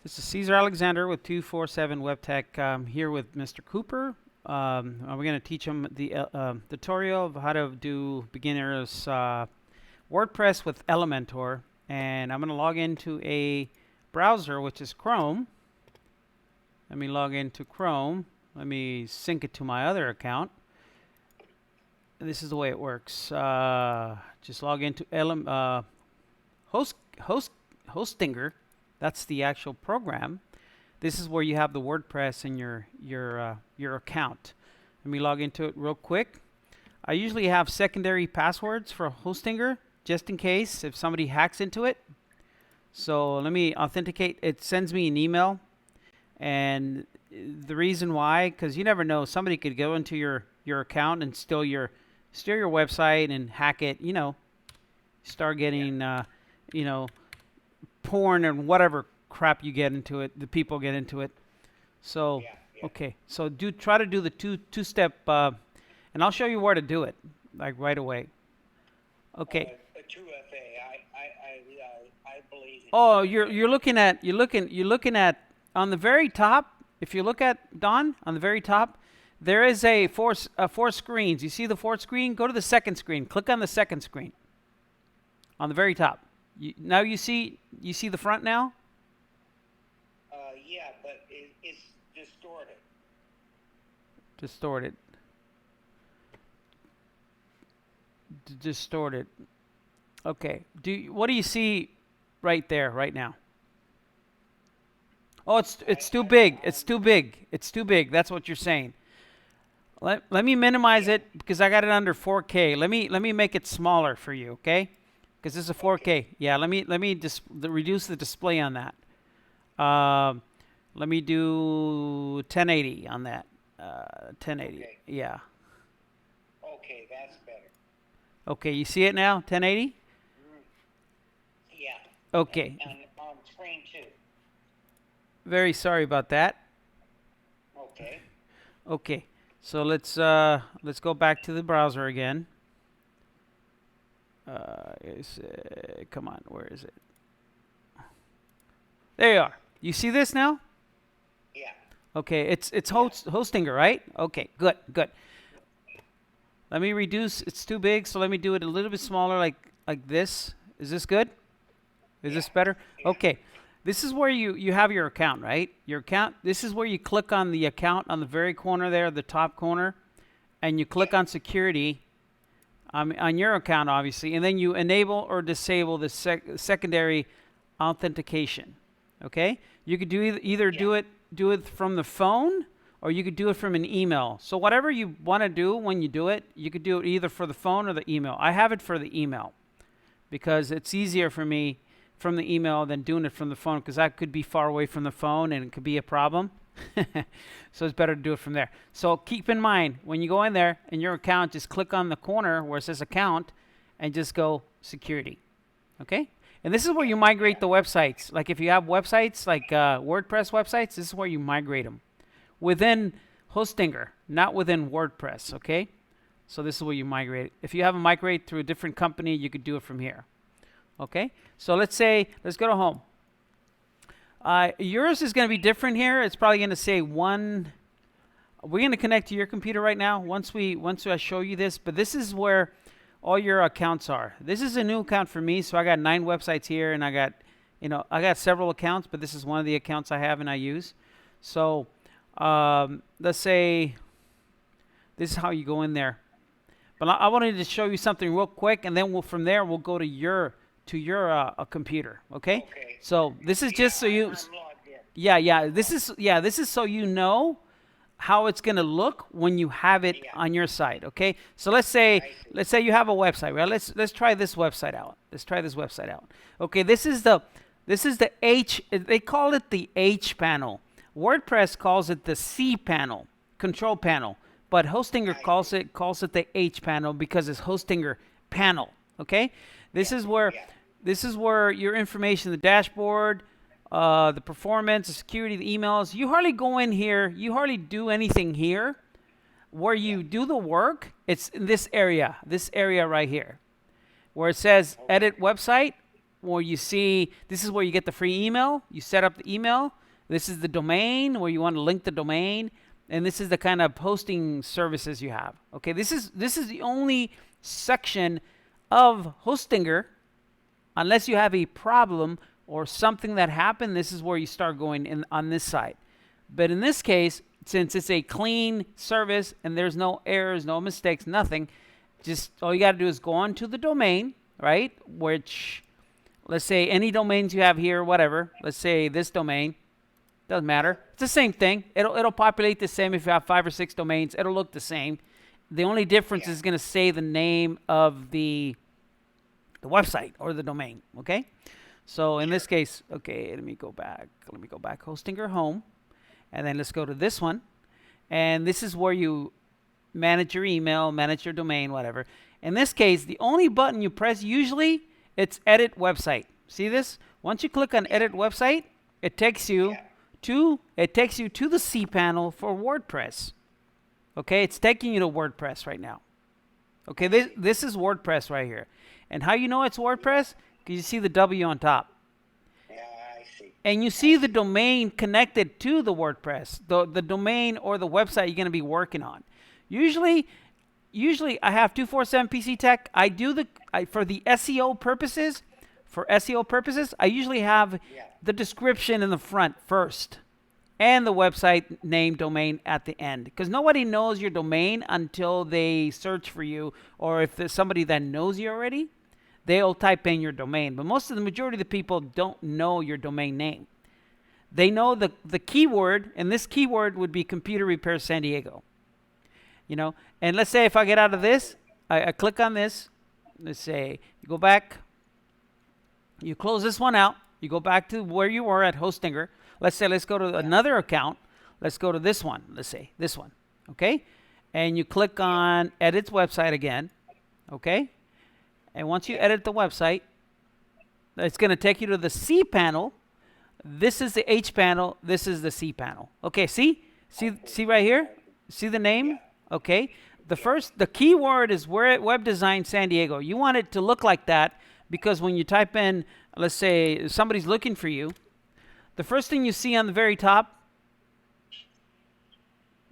This is Caesar Alexander with 247 WebTech here with Mr. Cooper. We're going to teach him the tutorial of how to do beginner's WordPress with Elementor. And I'm going to log into a browser, which is Chrome. Let me log into Chrome. Let me sync it to my other account. And this is the way it works. Just log into Hostinger. That's the actual program. This is where you have the WordPress in your account. Let me log into it real quick. I usually have secondary passwords for Hostinger just in case if somebody hacks into it. So let me authenticate. It sends me an email, and the reason why, because you never know, somebody could go into your account and steal your website and hack it. You know, start getting you know, porn and whatever crap you get into it, the people get into it. So okay, so try to do the two-step, and I'll show you where to do it, like right away. Okay. 2FA. I believe. Oh, you're looking at on the very top. If you look at Don on the very top, there is four screens. You see the fourth screen? Go to the second screen. Click on the second screen. On the very top. Now you see the front now? Yeah, but it's distorted. Distorted. Distorted. Okay. What do you see right there right now? Oh, it's too big. It's too big. It's too big. That's what you're saying. Let me minimize it because I got it under 4K. Let me make it smaller for you, okay? Because this is a 4K. Okay. Yeah, let me just reduce the display on that. Let me do 1080 on that. 1080. Okay. Yeah. Okay, that's better. Okay, you see it now? 1080? Yeah. Okay. And on screen 2. Very sorry about that. Okay. Okay. So let's go back to the browser again. Come on, where is it? There you are. You see this now? Yeah. Okay, it's Hostinger, right? Okay, good. Let me reduce. It's too big, so let me do it a little bit smaller, like this. Is this good? Is this better? Yeah. Okay. This is where you have your account, right? Your account. This is where you click on the account on the very corner there, the top corner, and you click on security on your account, obviously, and then you enable or disable the secondary authentication. Okay? You could do either do it from the phone, or you could do it from an email. So whatever you want to do when you do it, you could do it either for the phone or the email. I have it for the email because it's easier for me from the email than doing it from the phone, because I could be far away from the phone and it could be a problem. So it's better to do it from there. So keep in mind, when you go in there in your account, just click on the corner where it says account and just go security. Okay? And this is where you migrate the websites. Like if you have websites, like WordPress websites, this is where you migrate them. Within Hostinger, not within WordPress, okay? So this is where you migrate. If you have a migrate through a different company, you could do it from here. Okay? So let's go to home. Yours is going to be different here. It's probably going to say one. We're going to connect to your computer right now once I show you this, but this is where all your accounts are. This is a new account for me, so I got 9 websites here, and I got several accounts, but this is one of the accounts I have and I use. So let's say this is how you go in there. But I wanted to show you something real quick, and then from there we'll go to your computer. Okay? So this is just so you. This is so you know how it's going to look when you have it on your site. Okay? So let's say you have a website. Right? Let's try this website out. Okay? This is the H. They call it the H panel. WordPress calls it the C panel, control panel. But Hostinger calls it the H panel because it's Hostinger panel. Okay? This is where your information, the dashboard, the performance, the security, the emails. You hardly go in here. You hardly do anything here. Where you do the work, it's in this area right here, where it says edit website. where you see, this is where you get the free email. You set up the email. This is the domain where you want to link the domain. And this is the kind of hosting services you have. Okay, this is the only section of Hostinger, unless you have a problem or something that happened. This is where you start going in on this side. But in this case, since it's a clean service and there's no errors, no mistakes, nothing, just all you got to do is go on to the domain, right? Which, let's say any domains you have here, whatever. Let's say this domain. Doesn't matter. It's the same thing. It'll populate the same if you have 5 or 6 domains. It'll look the same. The only difference is going to say the name of the website or the domain. Okay. So in this case, okay, let me go back. Let me go back. Hostinger home, and then let's go to this one, and this is where you manage your email, manage your domain, whatever. In this case, the only button you press usually it's edit website. See this? Once you click on edit website, it takes you to the cPanel for WordPress. Okay, it's taking you to WordPress right now. Okay, this is WordPress right here. And how you know it's WordPress? Because you see the W on top. Yeah, I see. And you see the domain connected to the WordPress, the domain or the website you're going to be working on. Usually I have 247 PC Tech. I do for the SEO purposes. For SEO purposes, I usually have the description in the front first and the website name domain at the end, because nobody knows your domain until they search for you, or if there's somebody that knows you already, they'll type in your domain. But most of the majority of the people don't know your domain name. They know the keyword, and this keyword would be Computer Repair San Diego. You know, and let's say if I get out of this, I click on this. Let's say you go back. You close this one out. You go back to where you were at Hostinger. Let's say let's go to another account. Let's go to this one. Let's say this one. Okay? And you click on edit website again. Okay? And once you edit the website, it's going to take you to the cPanel. This is the H panel. This is the cPanel. Okay, see right here? See the name? Okay. The keyword is Web Design San Diego. You want it to look like that, because when you type in, let's say somebody's looking for you, the first thing you see on the very top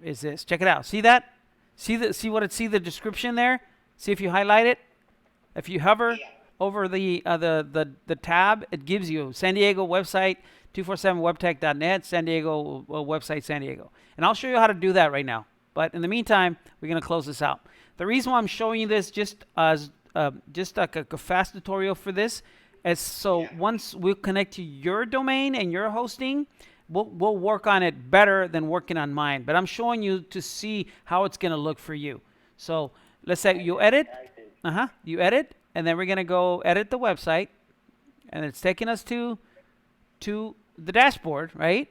is this. Check it out. See that? See the description there? See if you highlight it? If you hover over the tab, it gives you San Diego website, 247webtech.net, San Diego website, San Diego. And I'll show you how to do that right now. But in the meantime, we're going to close this out. The reason why I'm showing you this just like a fast tutorial for this is so once we connect to your domain and your hosting, we'll work on it better than working on mine. But I'm showing you to see how it's going to look for you. So let's say you edit. You edit, and then we're going to go edit the website. And it's taking us to the dashboard, right?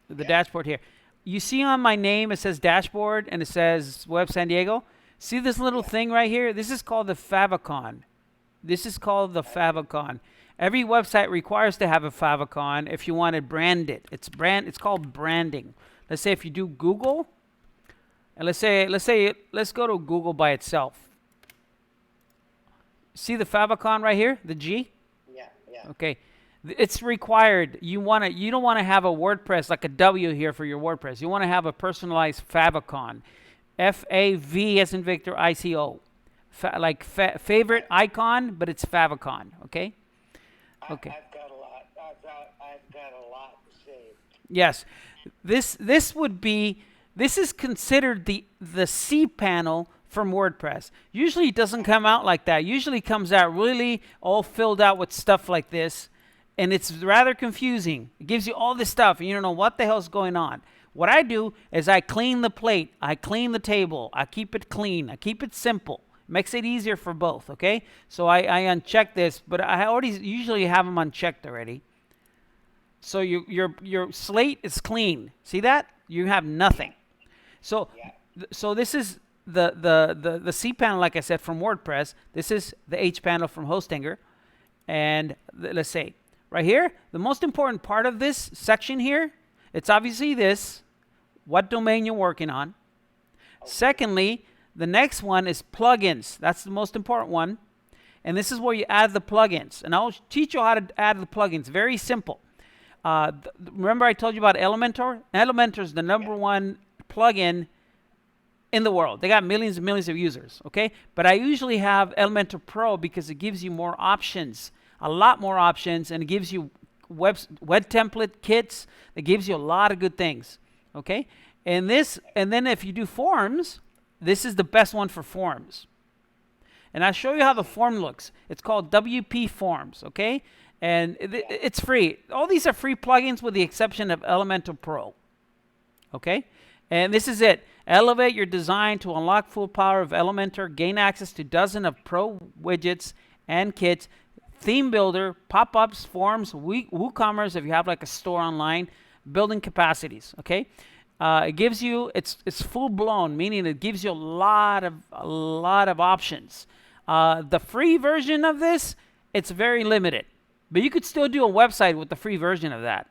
The dashboard here. You see on my name, it says dashboard, and it says Web San Diego. See this little thing right here? This is called the favicon. This is called the favicon. Every website requires to have a favicon if you want to brand it. It's called branding. Let's say if you do Google, and let's go to Google by itself. See the favicon right here, the G? Yeah. Okay. It's required. You don't want to have a WordPress like a W here for your WordPress. You want to have a personalized favicon. F-A-V as in Victor, I-C-O. Favorite icon, but it's favicon. Okay? Okay. I've got a lot saved. Yes. This is considered the cPanel from WordPress. Usually it doesn't come out like that. Usually it comes out really all filled out with stuff like this. And it's rather confusing. It gives you all this stuff, and you don't know what the hell's going on. What I do is I clean the plate. I clean the table. I keep it clean. I keep it simple. Makes it easier for both, okay? So I uncheck this, but I already usually have them unchecked already. So your slate is clean. See that? You have nothing. So this is the cPanel, like I said, from WordPress. This is the H panel from Hostinger. And let's say, right here, the most important part of this section here, it's obviously this, what domain you're working on. Okay. Secondly, the next one is plugins. That's the most important one. And this is where you add the plugins. And I'll teach you how to add the plugins. Very simple. Remember I told you about Elementor? Elementor is the number one plugin in the world. They got millions and millions of users, okay? But I usually have Elementor Pro because it gives you more options, a lot more options, and it gives you web template kits. It gives you a lot of good things, okay? And then if you do forms, this is the best one for forms. And I'll show you how the form looks. It's called WP Forms, okay? And it's free. All these are free plugins with the exception of Elementor Pro, okay? And this is it. Elevate your design to unlock full power of Elementor. Gain access to dozens of pro widgets and kits. Theme builder, pop-ups, forms, WooCommerce if you have like a store online. Building capacities, okay? It gives you, it's full-blown, meaning it gives you a lot of options. The free version of this, it's very limited. But you could still do a website with the free version of that,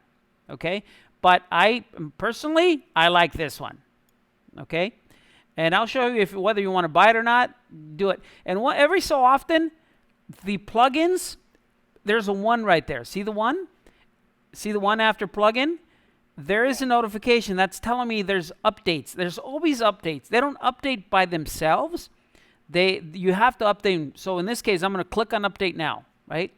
okay? But personally, I like this one, okay? And I'll show you whether you want to buy it or not, do it. And every so often, the plugins, there's a one right there. See the one? See the one after plugin? There is a notification that's telling me there's updates. There's always updates. They don't update by themselves. You have to update them. So in this case, I'm going to click on update now, right?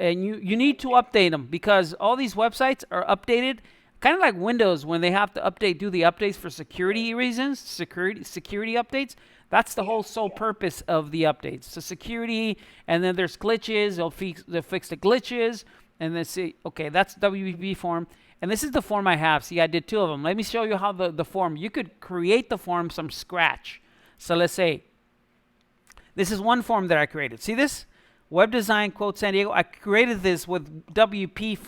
And you need to update them because all these websites are updated, kind of like Windows when they have to do the updates for security reasons, security updates. That's the whole sole purpose of the updates. So security, and then there's glitches. They'll fix the glitches, and then see, okay, that's WP form. And this is the form I have. See, I did two of them. Let me show you how the form. You could create the form from scratch. So let's say this is one form that I created. See this? Web design quote San Diego. I created this with WP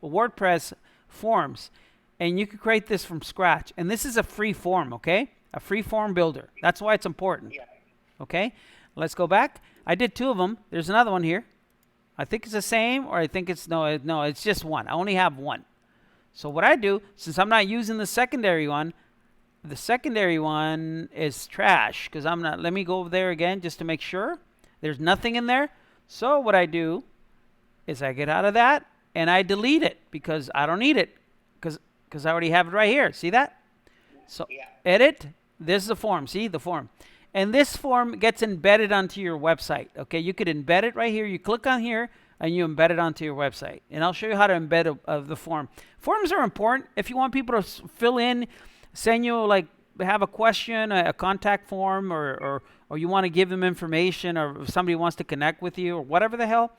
WordPress forms, and you could create this from scratch. And this is a free form, okay? A free form builder. That's why it's important. Okay? Let's go back. I did two of them. There's another one here. I think it's the same, or I think it's no, it's just one. I only have one. So what I do, since I'm not using the secondary one is trash because I'm not. Let me go over there again just to make sure. There's nothing in there. So what I do is I get out of that and I delete it because I don't need it because I already have it right here. See that? So edit. This is the form. See the form. And this form gets embedded onto your website. Okay, you could embed it right here. You click on here and you embed it onto your website. And I'll show you how to embed the form. Forms are important. If you want people to fill in, send you like have a question, a contact form, or you want to give them information, or if somebody wants to connect with you, or whatever the hell,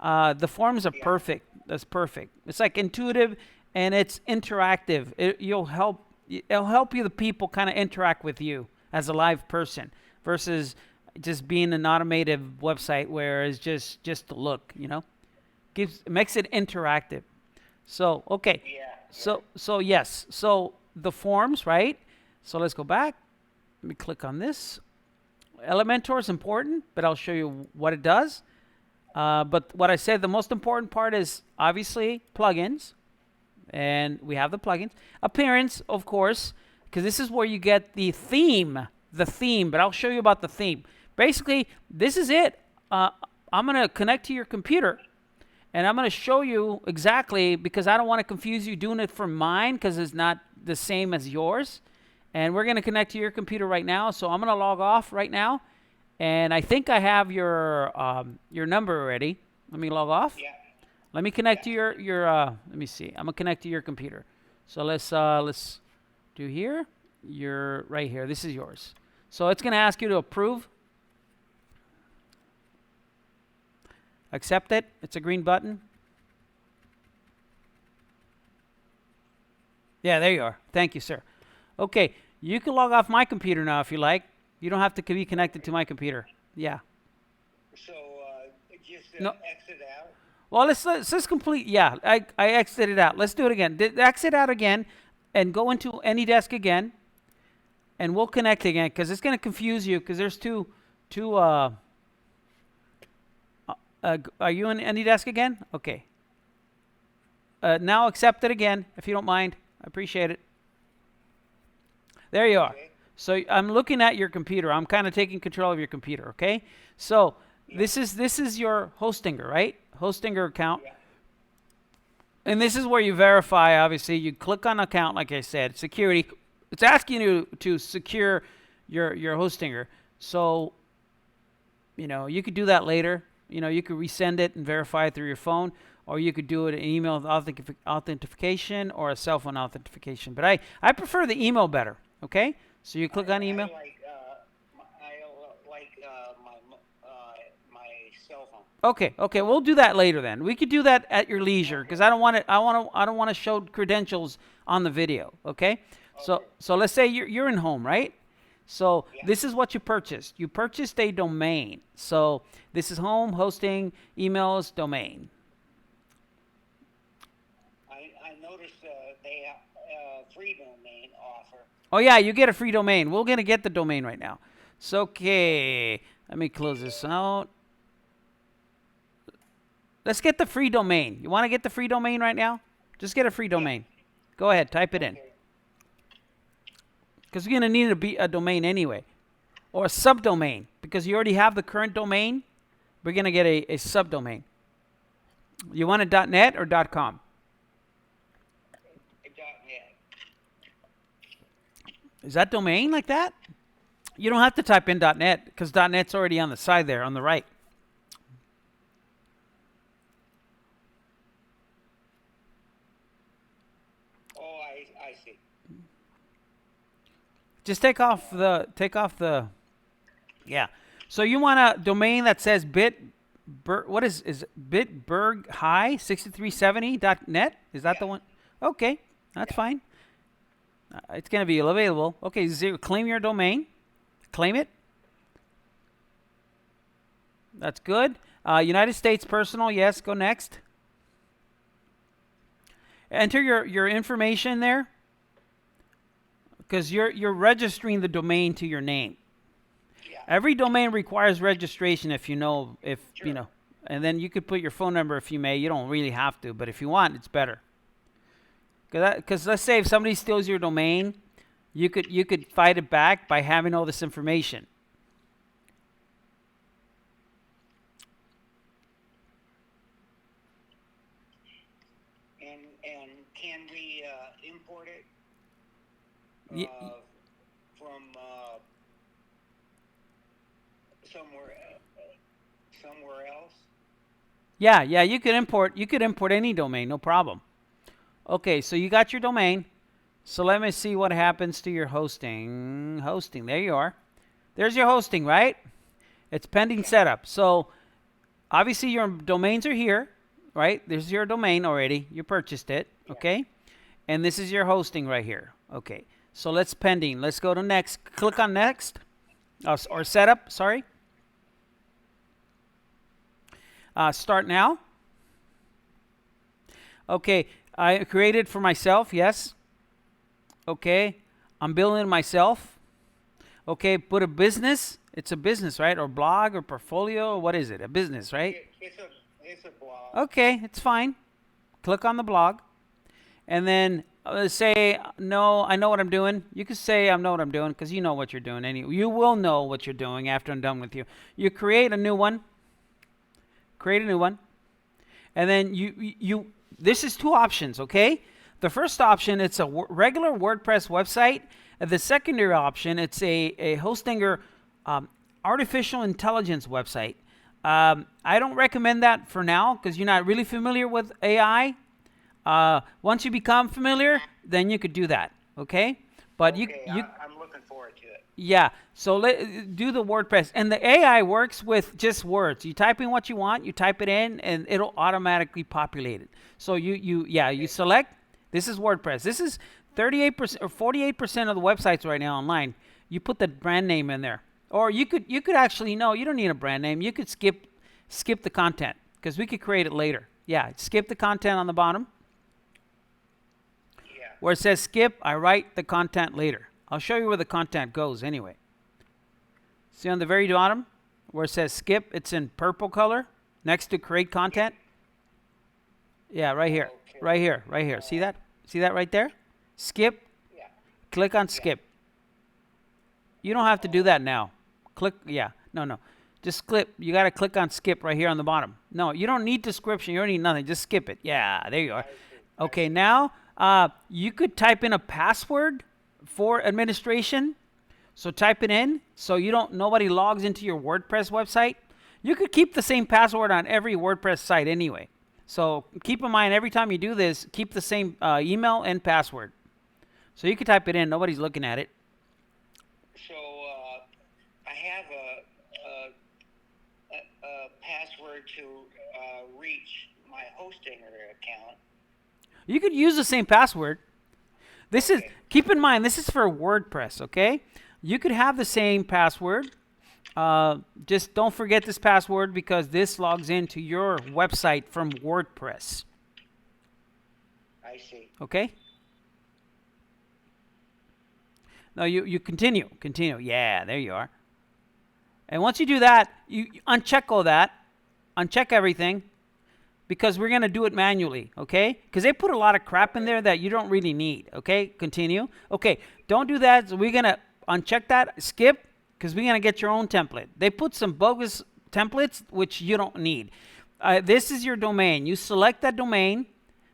the forms are perfect. That's perfect. It's like intuitive and it's interactive. It'll help you, the people, kind of interact with you as a live person versus just being an automated website where it's just to look, you know. Makes it interactive. So okay. So yes. So the forms, right? So let's go back. Let me click on this. Elementor is important, but I'll show you what it does. But what I said, the most important part is obviously plugins. And we have the plugins. Appearance, of course, because this is where you get the theme. But I'll show you about the theme. Basically, this is it. I'm going to connect to your computer. And I'm going to show you exactly, because I don't want to confuse you doing it from mine because it's not the same as yours. And we're going to connect to your computer right now. So I'm going to log off right now. And I think I have your number already. Let me log off. Let me connect to your let me see. I'm going to connect to your computer. So let's do here. You're right here. This is yours. So it's going to ask you to approve. Accept it. It's a green button. Yeah, there you are. Thank you, sir. Okay, you can log off my computer now if you like. You don't have to be connected to my computer. Yeah. So just No. exit out. Well, let's complete. Yeah, I exited out. Let's do it again. Exit out again and go into AnyDesk again. And we'll connect again because it's going to confuse you because there's two are you in AnyDesk again? Okay. Now accept it again if you don't mind. I appreciate it. There you are. Okay. So I'm looking at your computer. I'm kind of taking control of your computer, okay? So this is your Hostinger, right? Hostinger account. Yeah. And this is where you verify, obviously. You click on account, like I said, security. It's asking you to secure your Hostinger. So, you know, you could do that later. You know, you could resend it and verify it through your phone, or you could do it in email authentication or a cell phone authentication. But I prefer the email better, okay? So you click on email. I like my cell phone. Okay, we'll do that later then. We could do that at your leisure because I don't want it. I don't want to show credentials on the video. Okay, so let's say you're in home, right? So this is what you purchased. You purchased a domain. So this is home, hosting, emails, domain. I noticed they have free domain offer. Oh yeah, you get a free domain. We're gonna get the domain right now. So okay, let me close this out. Let's get the free domain. You want to get the free domain right now? Just get a free domain. Go ahead, type it in. Because you're going to need a domain anyway. Or a subdomain. Because you already have the current domain. We're going to get a subdomain. You want a .net or .com? .net. Is that domain like that? You don't have to type in .net because .net's already on the side there, on the right. I see. Just take off the, yeah. So you want a domain that says what is Bitburg High 6370.net? Is that the one? Okay, that's fine. It's going to be available. Okay, claim your domain. Claim it. That's good. United States personal, yes, go next. Enter your information there. Because you're registering the domain to your name. Yeah. Every domain requires registration if you know, Sure. you know. And then you could put your phone number if you may. You don't really have to, but if you want, it's better. Because let's say if somebody steals your domain, you could fight it back by having all this information. And can we import it from somewhere else? Yeah, you could import any domain, no problem. Okay, so you got your domain. So let me see what happens to your hosting. Hosting, there you are. There's your hosting, right? It's pending setup. So obviously your domains are here, right? There's your domain already. You purchased it, okay? And this is your hosting right here. Okay, so let's pending. Let's go to next. Click on next. Or setup, sorry. Start now. Okay, I created for myself, yes. Okay, I'm building it myself. Okay, put a business. It's a business, right? Or blog or portfolio. Or what is it? A business, right? It's a blog. Okay, it's fine. Click on the blog. And then say, no, I know what I'm doing. You can say, I know what I'm doing because you know what you're doing. Anyway, you will know what you're doing after I'm done with you. You create a new one. Create a new one. And then this is two options, okay? The first option, it's a regular WordPress website. And the secondary option, it's a Hostinger artificial intelligence website. I don't recommend that for now because you're not really familiar with AI. Once you become familiar, then you could do that, okay? But I'm looking forward to it. Yeah, so do the WordPress. And the AI works with just words. You type in what you want, you type it in, and it'll automatically populate it. So you select, this is WordPress. This is 38% or 48% of the websites right now online. You put the brand name in there. Or you could actually, no, you don't need a brand name. You could skip the content because we could create it later. Yeah, skip the content on the bottom. Yeah. Where it says skip, I write the content later. I'll show you where the content goes anyway. See on the very bottom where it says skip, it's in purple color next to create content. Yeah, right here. Okay. Right here. See that? See that right there? Skip. Yeah. Click on skip. You don't have to do that now. Click, yeah, no. Just click, you got to click on skip right here on the bottom. No, you don't need description. You don't need nothing. Just skip it. Yeah, there you are. Okay, now you could type in a password for administration. So type it in so nobody logs into your WordPress website. You could keep the same password on every WordPress site anyway. So keep in mind every time you do this, keep the same email and password. So you can type it in. Nobody's looking at it. So I have a password to reach my Hostinger account. You could use the same password. This is, keep in mind, this is for WordPress, okay? You could have the same password. Just don't forget this password because this logs into your website from WordPress. I see. Okay? Now you continue. Yeah, there you are. And once you do that, you uncheck all that. Uncheck everything because we're going to do it manually, okay? Because they put a lot of crap in there that you don't really need, okay? Continue. Okay, don't do that. So we're going to uncheck that, skip, because we're going to get your own template. They put some bogus templates, which you don't need. This is your domain. You select that domain.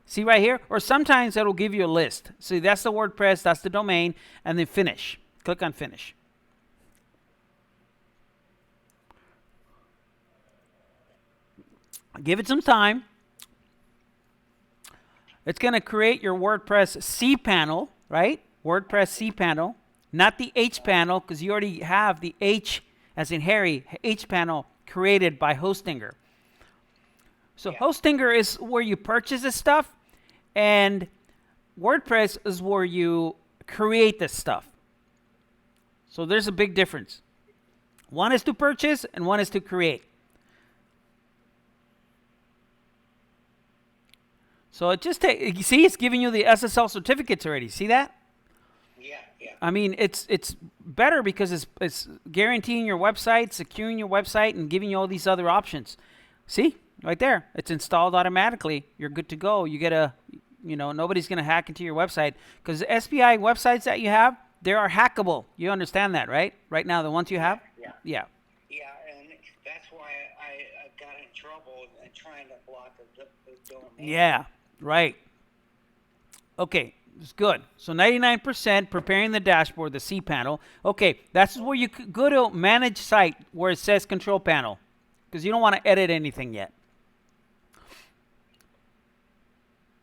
See right here? Or sometimes it'll give you a list. See, that's the WordPress, that's the domain, and then finish. Click on finish. Give it some time. It's going to create your WordPress cPanel, right? WordPress cPanel, not the hPanel, because you already have the H, as in Harry, hPanel created by Hostinger. So Hostinger is where you purchase this stuff, and WordPress is where you create this stuff. So there's a big difference. One is to purchase, and one is to create. So it just you see, it's giving you the SSL certificates already. See that? Yeah. I mean, it's better because it's guaranteeing your website, securing your website, and giving you all these other options. See, right there, it's installed automatically. You're good to go. You get nobody's going to hack into your website because the SPI websites that you have, they are hackable. You understand that, right? Right now, the ones you have. Yeah. Yeah. Yeah, and that's why I got in trouble and trying to block the domain. Yeah. Right. Okay. It's good. So 99% preparing the dashboard, the cPanel. Okay, that's where you could go to manage site where it says control panel because you don't want to edit anything yet.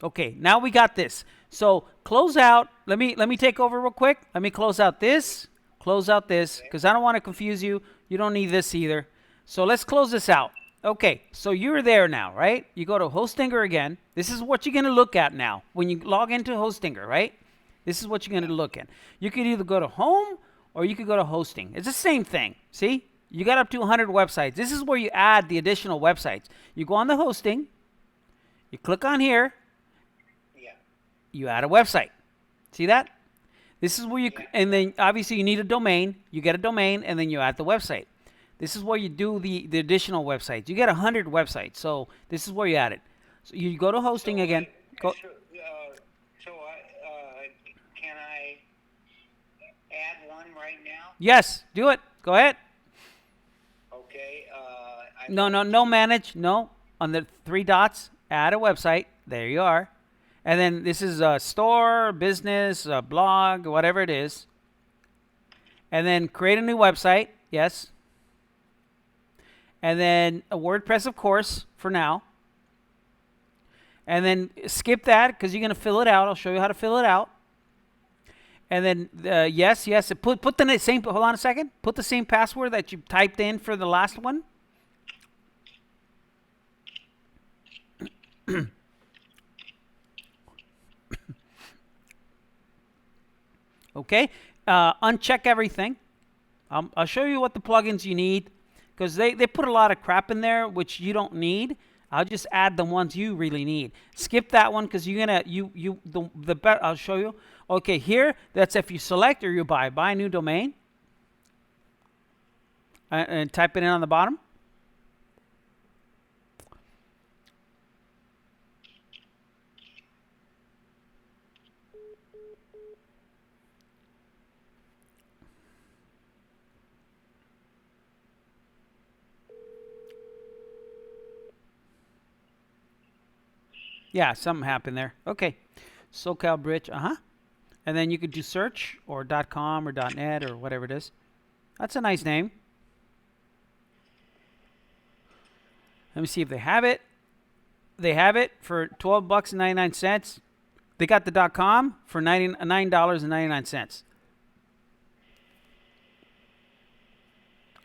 Okay, now we got this. So close out. Let me take over real quick. Let me close out this because I don't want to confuse you. You don't need this either. So let's close this out. Okay, so you're there now, right? You go to Hostinger again. This is what you're going to look at now when you log into Hostinger, right? This is what you're going to look at. You could either go to home or you could go to hosting. It's the same thing. See? You got up to 100 websites. This is where you add the additional websites. You go on the hosting. You click on here. Yeah. You add a website. See that? This is where you, and then obviously you need a domain. You get a domain and then you add the website. This is where you do the additional websites. You get 100 websites, so this is where you add it. So you go to hosting again. Can I add one right now? Yes, do it. Go ahead. Okay. No, manage. No, on the 3 dots, add a website. There you are. And then this is a store, business, a blog, whatever it is. And then create a new website. Yes. And then a WordPress, of course, for now. And then skip that because you're going to fill it out. I'll show you how to fill it out. And then yes. Put the same. Hold on a second. Put the same password that you typed in for the last one. Okay. Uncheck everything. I'll show you what the plugins you need. Because they put a lot of crap in there which you don't need. I'll just add the ones you really need. Skip that one because you're gonna I'll show you. Okay, here that's if you select or you buy a new domain and type it in on the bottom. Yeah, something happened there. Okay. SoCal Bridge. And then you could do search or .com or .net or whatever it is. That's a nice name. Let me see if they have it. They have it for $12.99. They got the .com for $9.99.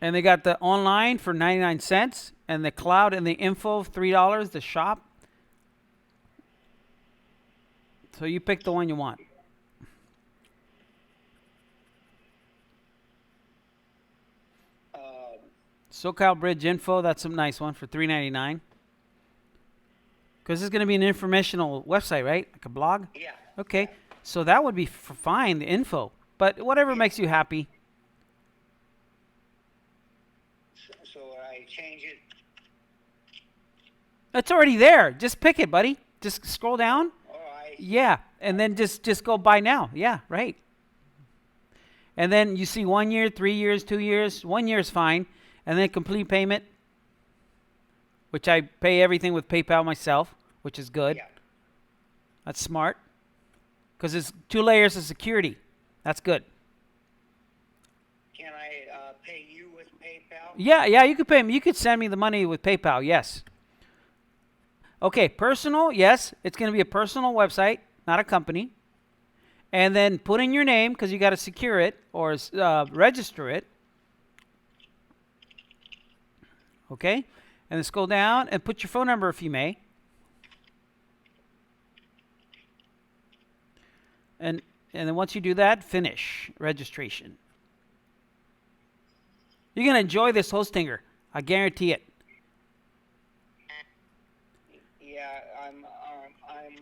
And they got the online for 99 cents and the cloud and the info $3, the shop. So you pick the one you want. SoCal Bridge Info, that's some nice one for $3.99. Because it's going to be an informational website, right? Like a blog? Yeah. Okay. So that would be fine, the info. But whatever makes you happy. So I change it. It's already there. Just pick it, buddy. Just scroll down. Oh, Yeah. And then just go buy now. Yeah, right. And then you see 1 year, 3 years, 2 years. 1 year is fine. And then complete payment, which I pay everything with PayPal myself, which is good. Yeah. That's smart. Because it's 2 layers of security. That's good. Can I pay you with PayPal? Yeah, you could pay me. You could send me the money with PayPal, yes. Okay, personal, yes. It's going to be a personal website, not a company. And then put in your name, because you got to secure it or register it. Okay? And then scroll down and put your phone number if you may. And then once you do that, finish registration. You're going to enjoy this Hostinger. I guarantee it. Yeah, I'm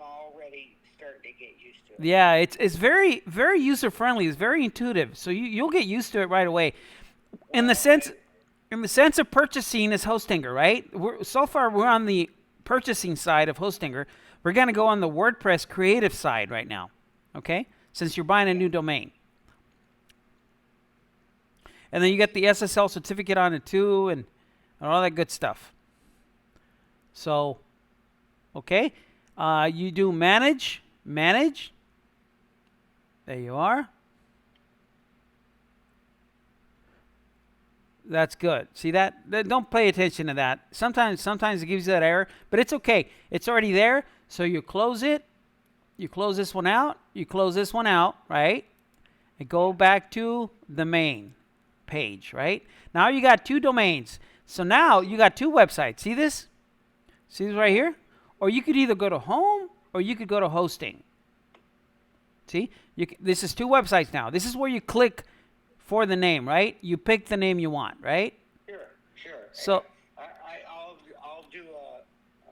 already starting to get used to it. Yeah, it's very, very user-friendly. It's very intuitive. So you'll get used to it right away. In the sense of purchasing is Hostinger, right? So far, we're on the purchasing side of Hostinger. We're going to go on the WordPress creative side right now, okay? Since you're buying a new domain. And then you get the SSL certificate on it too and all that good stuff. So, okay. You do manage. There you are. That's good. See that? Don't pay attention to that. Sometimes it gives you that error, but it's okay. It's already there. So you close it. You close this one out. You close this one out, right? And go back to the main page, right? Now you got 2 domains. So now you got 2 websites. See this? See this right here? Or you could either go to home or you could go to hosting. See? This is 2 websites now. This is where you click for the name, right? You pick the name you want, right? Sure. So I'll do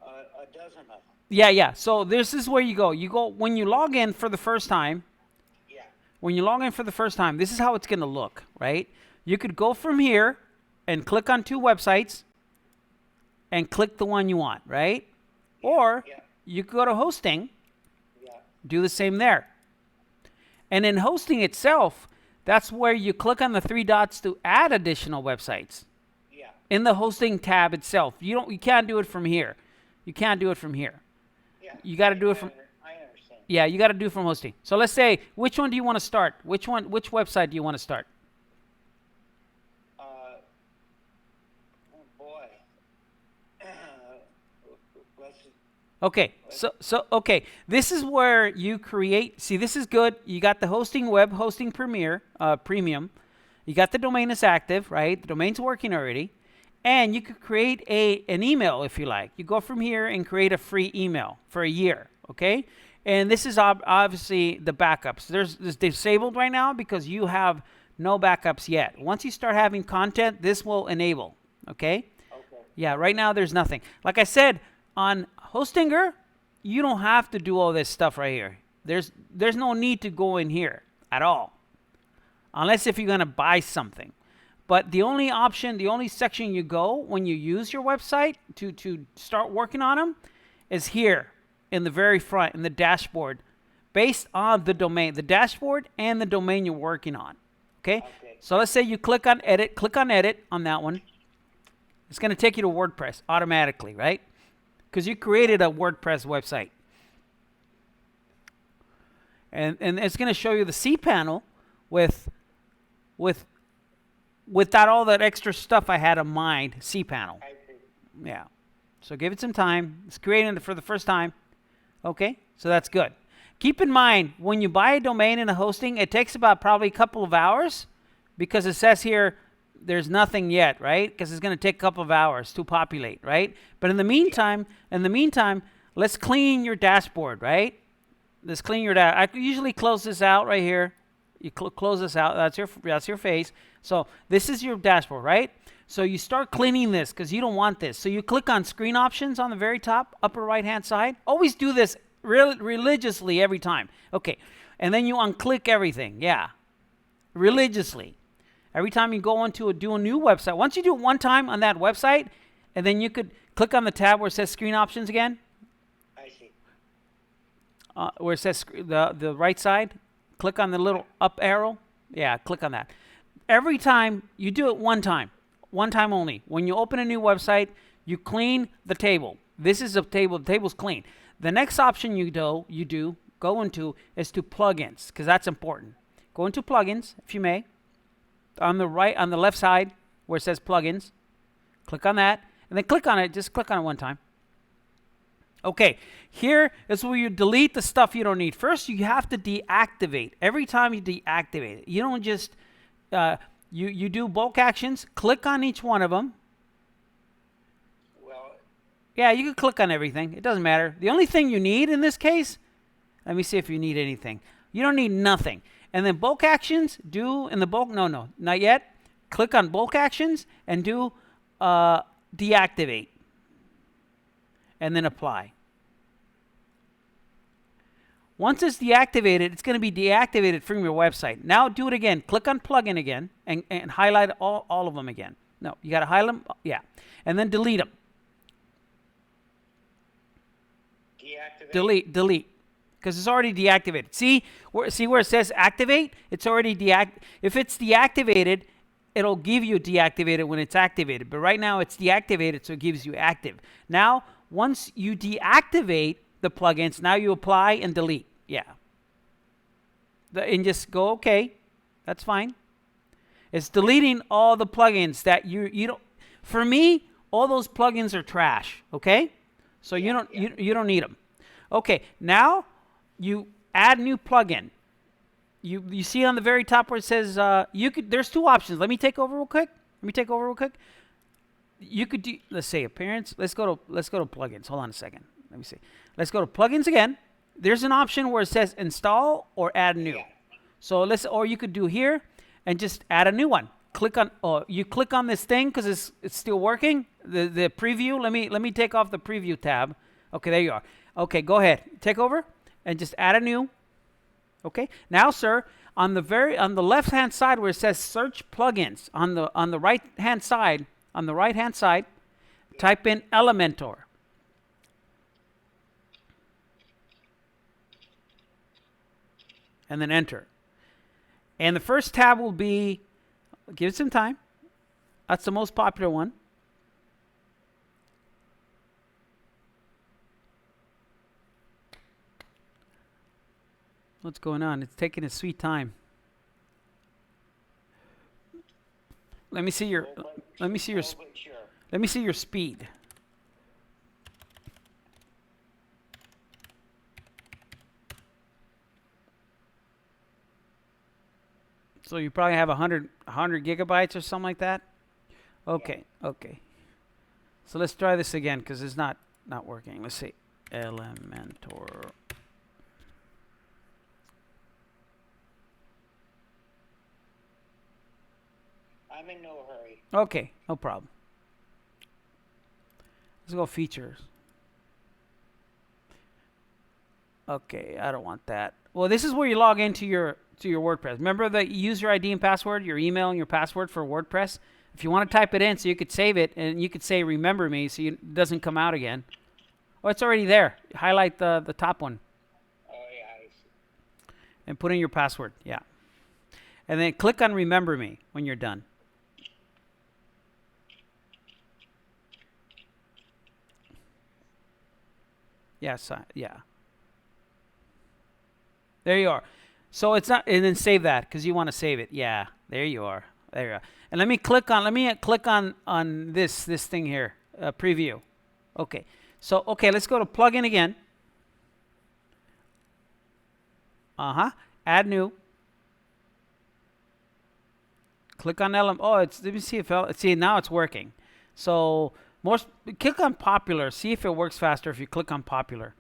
a dozen of them. yeah. So this is where you go. You go when you log in for the first time. Yeah. When you log in for the first time, this is how it's going to look, right? You could go from here and click on 2 websites and click the one you want, right? Or you could go to hosting, do the same there. And in hosting itself, that's where you click on the 3 dots to add additional websites. Yeah. In the hosting tab itself. You can't do it from here. You can't do it from here. Yeah. You got to do it from I understand. Yeah, you got to do it from hosting. So let's say, which one do you want to start? Which website do you want to start? Oh boy. Okay, so okay, this is where you create. See, this is good. You got the hosting, web hosting premium. You got the domain is active, right? The domain's working already, and you could create an email if you like. You go from here and create a free email for a year, okay? And this is obviously the backups. There's disabled right now because you have no backups yet. Once you start having content, this will enable, okay? Okay. Yeah, right now there's nothing. Like I said, on Hostinger, you don't have to do all this stuff right here. There's no need to go in here at all. Unless if you're going to buy something. But the only option, the only section you go when you use your website to start working on them is here in the very front, in the dashboard, based on the domain, the dashboard and the domain you're working on. Okay? So let's say you click on edit on that one. It's going to take you to WordPress automatically, right? Because you created a WordPress website. and it's going to show you the cPanel with with without all that extra stuff I had in mind. cPanel. I see. Yeah. So give it some time. It's creating it for the first time. Okay, so that's good. Keep in mind, when you buy a domain and a hosting, it takes about probably a couple of hours because it says here there's nothing yet, right? Because it's going to take a couple of hours to populate, right? But in the meantime, let's clean your dashboard, right? Let's clean your I usually close this out right here. You close this out. That's your face. So this is your dashboard, right? So you start cleaning this because you don't want this. So you click on screen options on the very top, upper right-hand side. Always do this religiously every time. Okay. And then you unclick everything. Yeah. Religiously. Every time you go into do a new website. Once you do it one time on that website, and then you could click on the tab where it says screen options again. I see. Where it says the right side. Click on the little up arrow. Yeah, click on that. Every time you do it one time only. When you open a new website, you clean the table. This is a table. The table's clean. The next option you go into is to plugins, because that's important. Go into plugins, if you may. On the left side where it says plugins, click on that, and then click on it. Just click on it one time. Okay, here is where you delete the stuff you don't need. First, you have to deactivate. Every time you deactivate it, you don't just you do bulk actions. Click on each one of them. Well, Yeah, you can click on everything. It doesn't matter. The only thing you need in this case, let me see if you need anything. You don't need nothing. And then bulk actions, no, not yet. Click on bulk actions and do deactivate. And then apply. Once it's deactivated, it's going to be deactivated from your website. Now do it again. Click on plugin again and highlight all of them again. No, you got to highlight them. Yeah. And then delete them. deactivate. Delete. Because it's already deactivated. See where it says activate? It's already If it's deactivated, it'll give you deactivated when it's activated. But right now it's deactivated, so it gives you active. Now, once you deactivate the plugins, now you apply and delete. Yeah. And just go okay. That's fine. It's deleting all the plugins that you don't. For me, all those plugins are trash. Okay. So you don't need them. Okay. Now you add new plugin. You see on the very top where it says there's two options. Let me take over real quick. You could do, let's say appearance. Let's go to plugins. Hold on a second. Let me see. Let's go to plugins again. There's an option where it says install or add new. Yeah. So or you could do here and just add a new one. You click on this thing because it's still working. The preview. Let me take off the preview tab. Okay, there you are. Okay, go ahead. Take over and just add a new. Okay. Now, sir, on the left hand side where it says search plugins, on the right hand side, type in Elementor. And then enter. And the first tab will be, give it some time. That's the most popular one. What's going on? It's taking a sweet time. Let me see your speed. So you probably have 100 gigabytes or something like that. Okay. So let's try this again because it's not working. Let's see. Elementor. I'm in no hurry. Okay, no problem. Let's go features. Okay, I don't want that. Well, this is where you log into your WordPress. Remember the user ID and password, your email and your password for WordPress? If you want to type it in so you could save it, and you could say remember me so it doesn't come out again. Oh, it's already there. Highlight the top one. Oh, yeah, I see. And put in your password. Yeah. And then click on remember me when you're done. Yes, yeah. There you are. So it's not, and then save that because you want to save it. Yeah, there you are. There you are. And let me click on this thing here, preview. Okay. So okay, let's go to plugin again. Add new. Click on element. Oh, let me see if see now it's working. So click on popular. See if it works faster if you click on popular.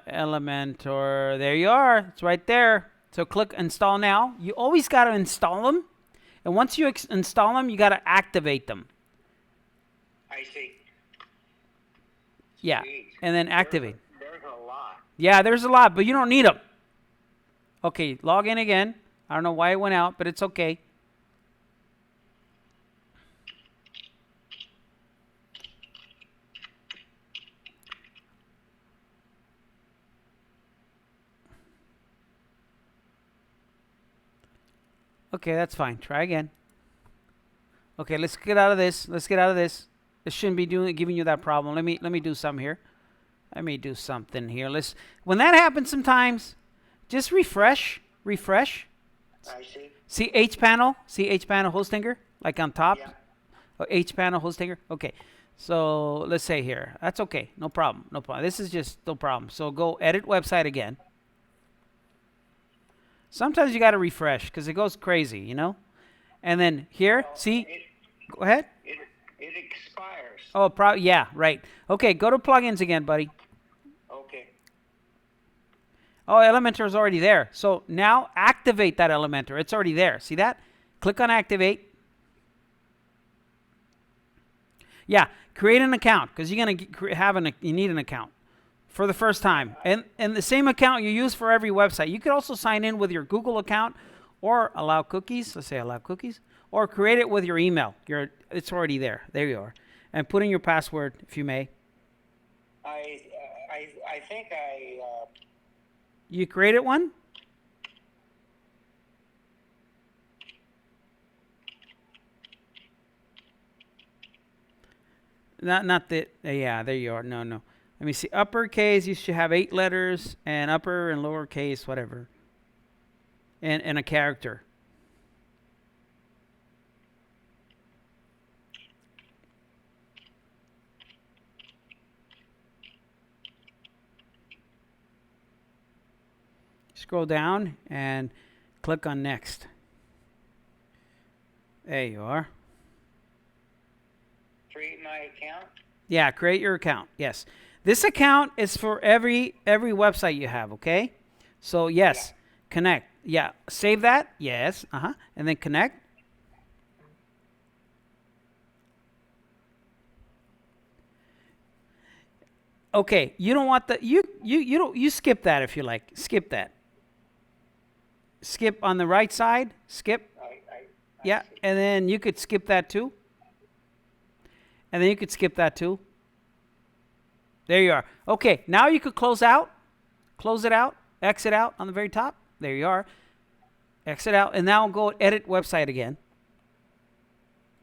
Elementor. There you are. It's right there. So click install now. You always got to install them, and once you install them, you got to activate them. I see. Yeah, Jeez. and then activate. There's a lot. Yeah, there's a lot, but you don't need them. Okay, log in again. I don't know why it went out, but it's okay. Okay, that's fine. Try again. Okay, let's get out of this. Let's get out of this. This shouldn't be giving you that problem. Let me do something here. Let me do something here. When that happens sometimes, just refresh. Refresh. I see. See H panel? See H panel Hostinger? Like on top? Yeah. Oh, H panel Hostinger? Okay. So let's say here. That's okay. No problem. No problem. This is just no problem. So go edit website again. Sometimes you got to refresh because it goes crazy, you know? And then here, see? Go ahead. It expires. Oh, yeah, right. Okay, go to plugins again, buddy. Okay. Oh, Elementor is already there. So now activate that Elementor. It's already there. See that? Click on activate. Yeah, create an account because you're going to you need an account for the first time. And the same account you use for every website. You could also sign in with your Google account or allow cookies. Let's say allow cookies. Or create it with your email. It's already there. There you are. And put in your password if you may. I think You created one? Not that. Yeah, there you are. No. Let me see. Uppercase, you should have 8 letters, and upper and lowercase, whatever. And a character. Scroll down and click on next. There you are. create my account. Yeah, create your account. Yes. This account is for every website you have, okay? So yes, yeah. Connect. Yeah, save that. Yes. And then connect. Okay, you don't want the you skip that if you like. Skip that. Skip on the right side. Skip. Yeah, and then you could skip that too. And then you could skip that too. There you are. Okay, now you could close out. Close it out. Exit out on the very top. There you are. Exit out. And now go edit website again.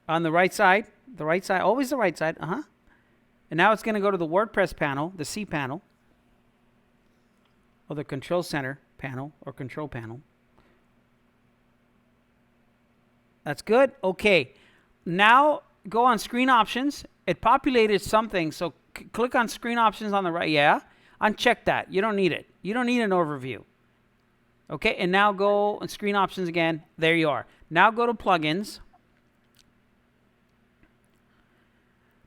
On the right side. The right side. Always the right side. And now it's going to go to the WordPress panel, the C panel. Or the Control Center panel or Control Panel. That's good. Okay. Now go on screen options. It populated something, so click on screen options on the right. Yeah. Uncheck that. You don't need it. You don't need an overview. Okay. And now go on screen options again. There you are. Now go to plugins.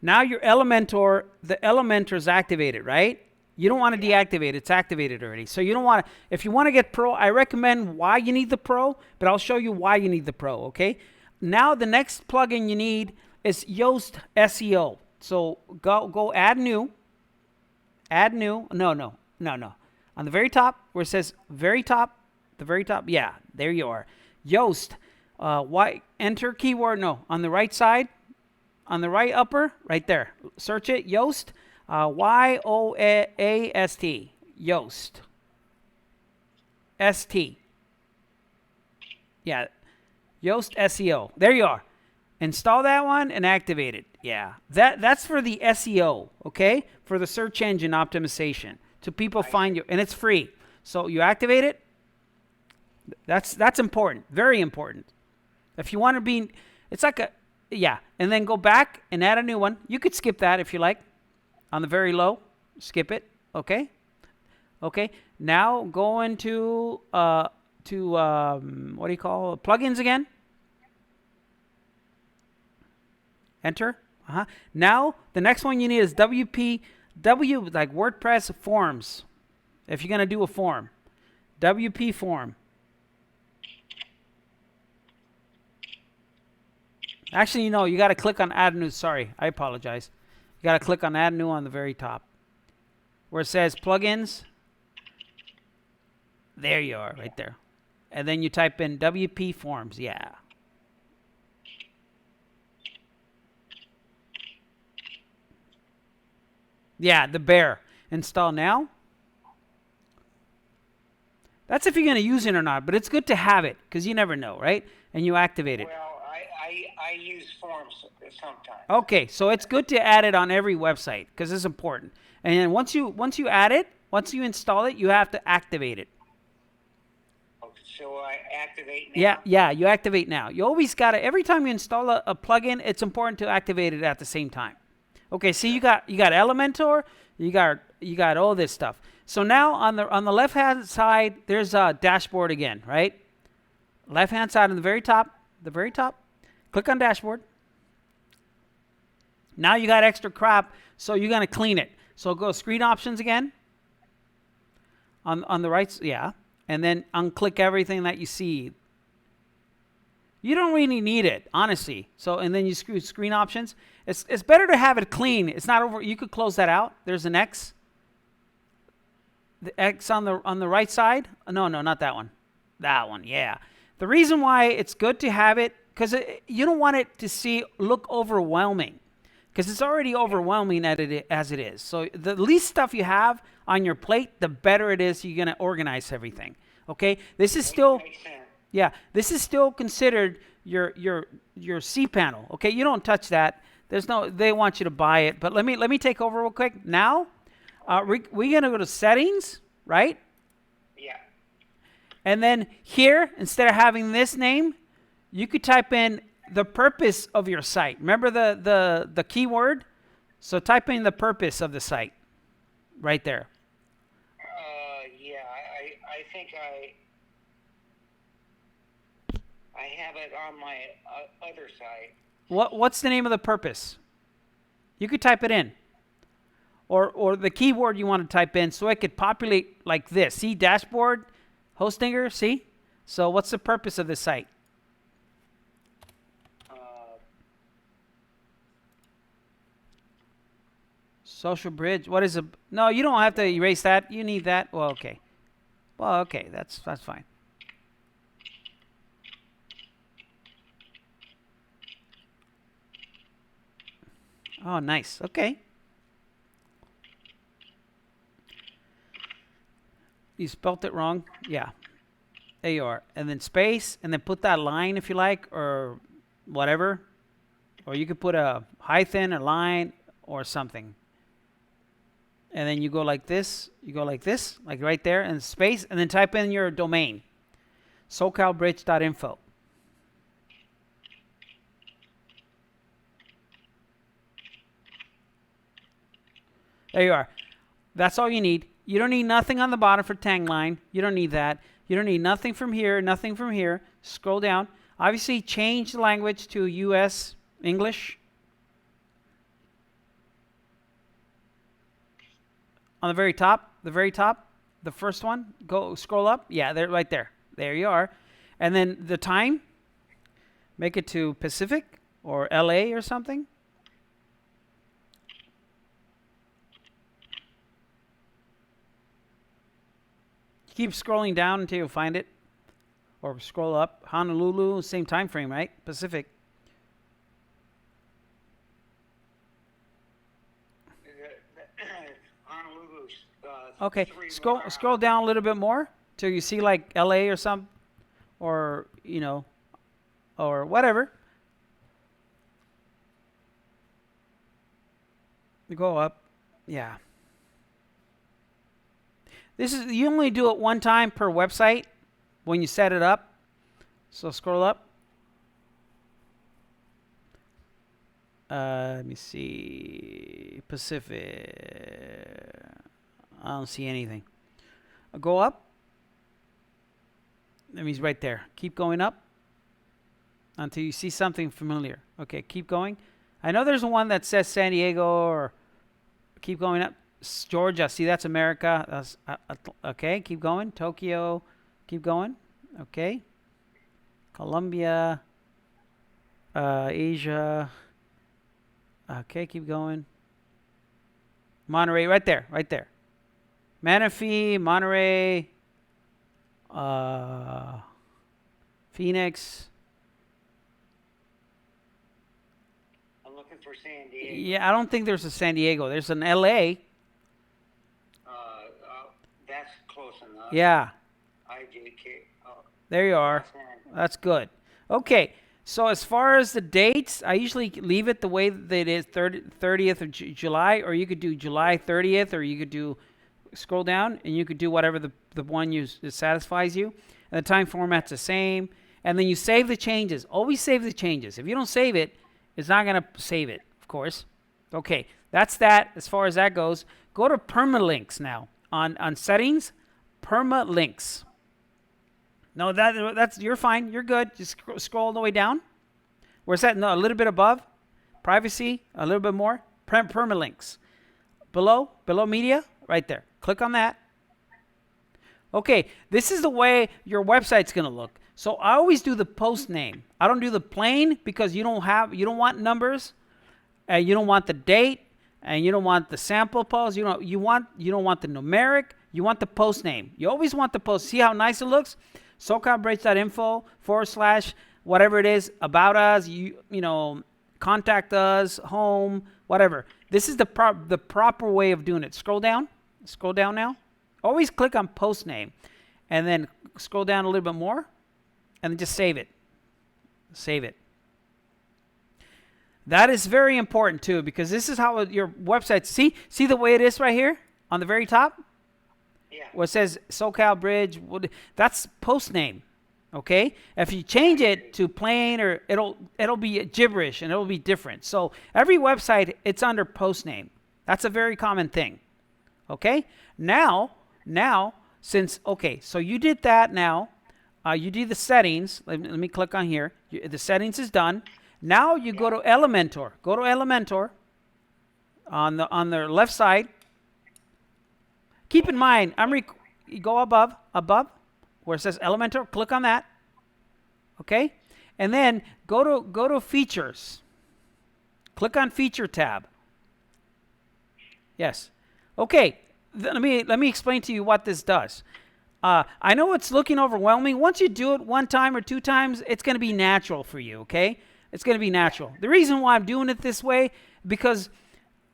Now your Elementor, the Elementor is activated, right? You don't want to deactivate it. It's activated already. So you don't want to, if you want to get Pro, I recommend why you need the Pro, but I'll show you why you need the Pro, okay? Now the next plugin you need is Yoast SEO. So go add new. Add new. No. On the very top where it says the very top, yeah, there you are. Yoast. Enter keyword, no. On the right side, on the right upper, right there. Search it, Yoast. Y-O-A-S-T. Yoast. S-T. Yeah. Yoast SEO. There you are. Install that one and activate it. Yeah. That's for the SEO, okay? For the search engine optimization. to people find you, and it's free. So you activate it. That's important, very important. If you want to be, it's like a, yeah, and then go back and add a new one. You could skip that if you like. On the very low, skip it. Okay. Okay. Now go into what do you call plugins again? Enter. Now the next one you need is WP like WordPress forms. If you're gonna do a form, WP form. Actually, you got to click on Add New. Sorry, I apologize. You got to click on Add New on the very top, where it says Plugins. There you are, right there. And then you type in WP Forms. Yeah. Yeah, the bear. Install now. That's if you're going to use it or not, but it's good to have it because you never know, right? And you activate it. Well, I use forms sometimes. Okay, so it's good to add it on every website because it's important. And then once you add it, once you install it, you have to activate it. Okay, so I activate now? Yeah, you activate now. You always got to, every time you install a plugin, it's important to activate it at the same time. Okay, see, you got Elementor, you got all this stuff. So now on the left hand side, there's a dashboard again, right? Left hand side on the very top, click on dashboard. Now you got extra crap, so you're gonna clean it. So go screen options again. On the right, yeah, and then unclick everything that you see. You don't really need it, honestly. So and then you screen options. It's better to have it clean. It's not over. You could close that out. There's an X. The X on the right side. No, not that one. That one, yeah. The reason why it's good to have it, because you don't want it to look overwhelming, because it's already overwhelming as it is. So the least stuff you have on your plate, the better it is. You're gonna organize everything. Okay, this is still, yeah, this is still considered your cPanel. Okay, you don't touch that. They want you to buy it. But let me take over real quick. Now, we're gonna go to settings, right? Yeah. And then here, instead of having this name, you could type in the purpose of your site. Remember the keyword? So type in the purpose of the site right there. Yeah, I think I have it on my other site. What's the name of the purpose? You could type it in. Or the keyword you want to type in so it could populate like this. See, dashboard, Hostinger, see? So what's the purpose of this site? Social bridge. What is a... No, you don't have to erase that. You need that. Well, okay. Well, okay. That's fine. Oh, nice. Okay. You spelt it wrong. Yeah. There you are. And then space, and then put that line if you like, or whatever. Or you could put a hyphen, a line, or something. And then you go like this, like right there, and space, and then type in your domain, socalbridge.info. There you are. That's all you need. You don't need nothing on the bottom for tagline. You don't need that. You don't need nothing from here, nothing from here. Scroll down. Obviously, change the language to US English. On the very top, the first one, go scroll up. Yeah, there, right there. There you are. And then the time, make it to Pacific or LA or something. Keep scrolling down until you find it. Or scroll up. Honolulu, same time frame, right? Pacific. Okay, scroll down a little bit more till you see like LA or some, or or whatever. You go up, yeah. You only do it one time per website when you set it up. So scroll up. Let me see. Pacific. I don't see anything. Go up. That means right there. Keep going up until you see something familiar. Okay, keep going. I know there's one that says San Diego, or keep going up. Georgia. See, that's America. That's, okay, keep going. Tokyo. Keep going. Okay. Colombia. Asia. Okay, keep going. Monterey, right there, right there. Manatee, Monterey, Phoenix. I'm looking for San Diego. Yeah, I don't think there's a San Diego. There's an LA. That's close enough. Yeah. IJK. There you are. That's good. Okay. So as far as the dates, I usually leave it the way that it is, 30th of July, or you could do July 30th, or you could do, scroll down, and you could do whatever the one that satisfies you. And the time format's the same. And then you save the changes. Always save the changes. If you don't save it, it's not going to save it, of course. Okay, that's that as far as that goes. Go to permalinks now. On settings, permalinks. No, that's you're fine. You're good. Just scroll all the way down. Where's that? No, a little bit above. Privacy, a little bit more. Permalinks. Below media, right there. Click on that. Okay, this is the way your website's going to look. So I always do the post name. I don't do the plain because you don't want numbers, and you don't want the date, and you don't want the sample post. You don't want the numeric. You want the post name. You always want the post. See how nice it looks? SoCalBridge.info / whatever it is, about us, you know, contact us, home, whatever. This is the proper way of doing it. Scroll down now. Always click on post name, and then scroll down a little bit more, and then just save it. Save it. That is very important too, because this is how your website, see the way it is right here on the very top? Yeah. Where it says SoCal Bridge, that's post name, okay? If you change it to plain, or it'll be gibberish and it'll be different. So every website, it's under post name. That's a very common thing, okay? Now, since, okay, so you did that now. You did the settings. Let me click on here. The settings is done. Now you go to Elementor. Go to Elementor on the left side. Keep in mind, you go above where it says Elementor. Click on that. Okay, and then go to Features. Click on Feature tab. Yes. Okay. Let me explain to you what this does. I know it's looking overwhelming. Once you do it one time or two times, it's going to be natural for you. Okay, it's going to be natural. The reason why I'm doing it this way, because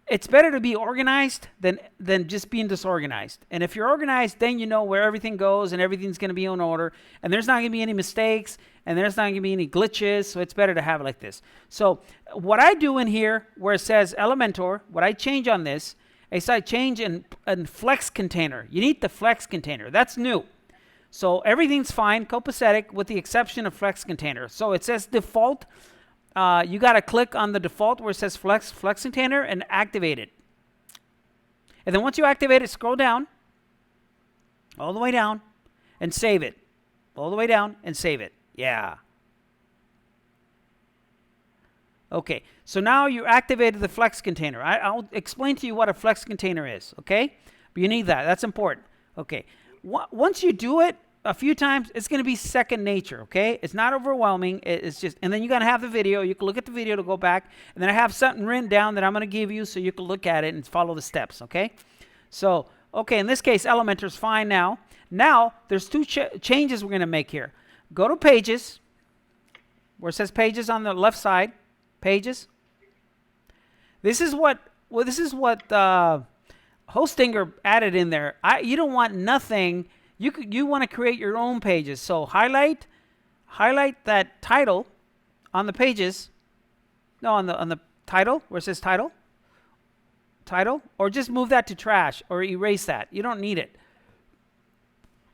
it's better to be organized than just being disorganized. And if you're organized, then you know where everything goes and everything's going to be in order. And there's not going to be any mistakes and there's not going to be any glitches. So it's better to have it like this. So what I do in here where it says Elementor, what I change on this is I change in Flex Container. You need the Flex Container. That's new. So everything's fine, copacetic, with the exception of Flex Container. So it says default. You got to click on the default where it says Flex Container and activate it. And then once you activate it, scroll down, all the way down, and save it. All the way down and save it. Yeah. Okay, so now you activated the Flex Container. I'll explain to you what a Flex Container is, okay? But you need that. That's important. Okay, once you do it a few times, it's going to be second nature, okay? It's not overwhelming. It's just, and then you got to have the video. You can look at the video to go back. And then I have something written down that I'm going to give you so you can look at it and follow the steps, okay? So, okay, in this case, Elementor is fine now. Now, there's two changes we're going to make here. Go to Pages, where it says Pages on the left side. Pages. This is what Hostinger added in there. You don't want nothing. You want to create your own pages. So highlight that title on the pages. No, on the title where it says title, or just move that to trash or erase that. You don't need it.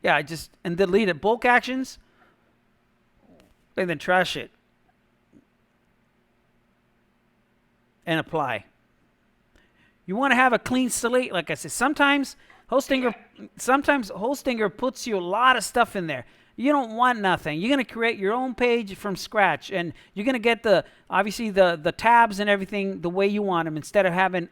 Yeah, and delete it. Bulk actions, and then trash it. And apply. You want to have a clean slate, like I said. Sometimes Hostinger puts you a lot of stuff in there. You don't want nothing. You're going to create your own page from scratch, and you're going to get obviously the tabs and everything the way you want them, instead of having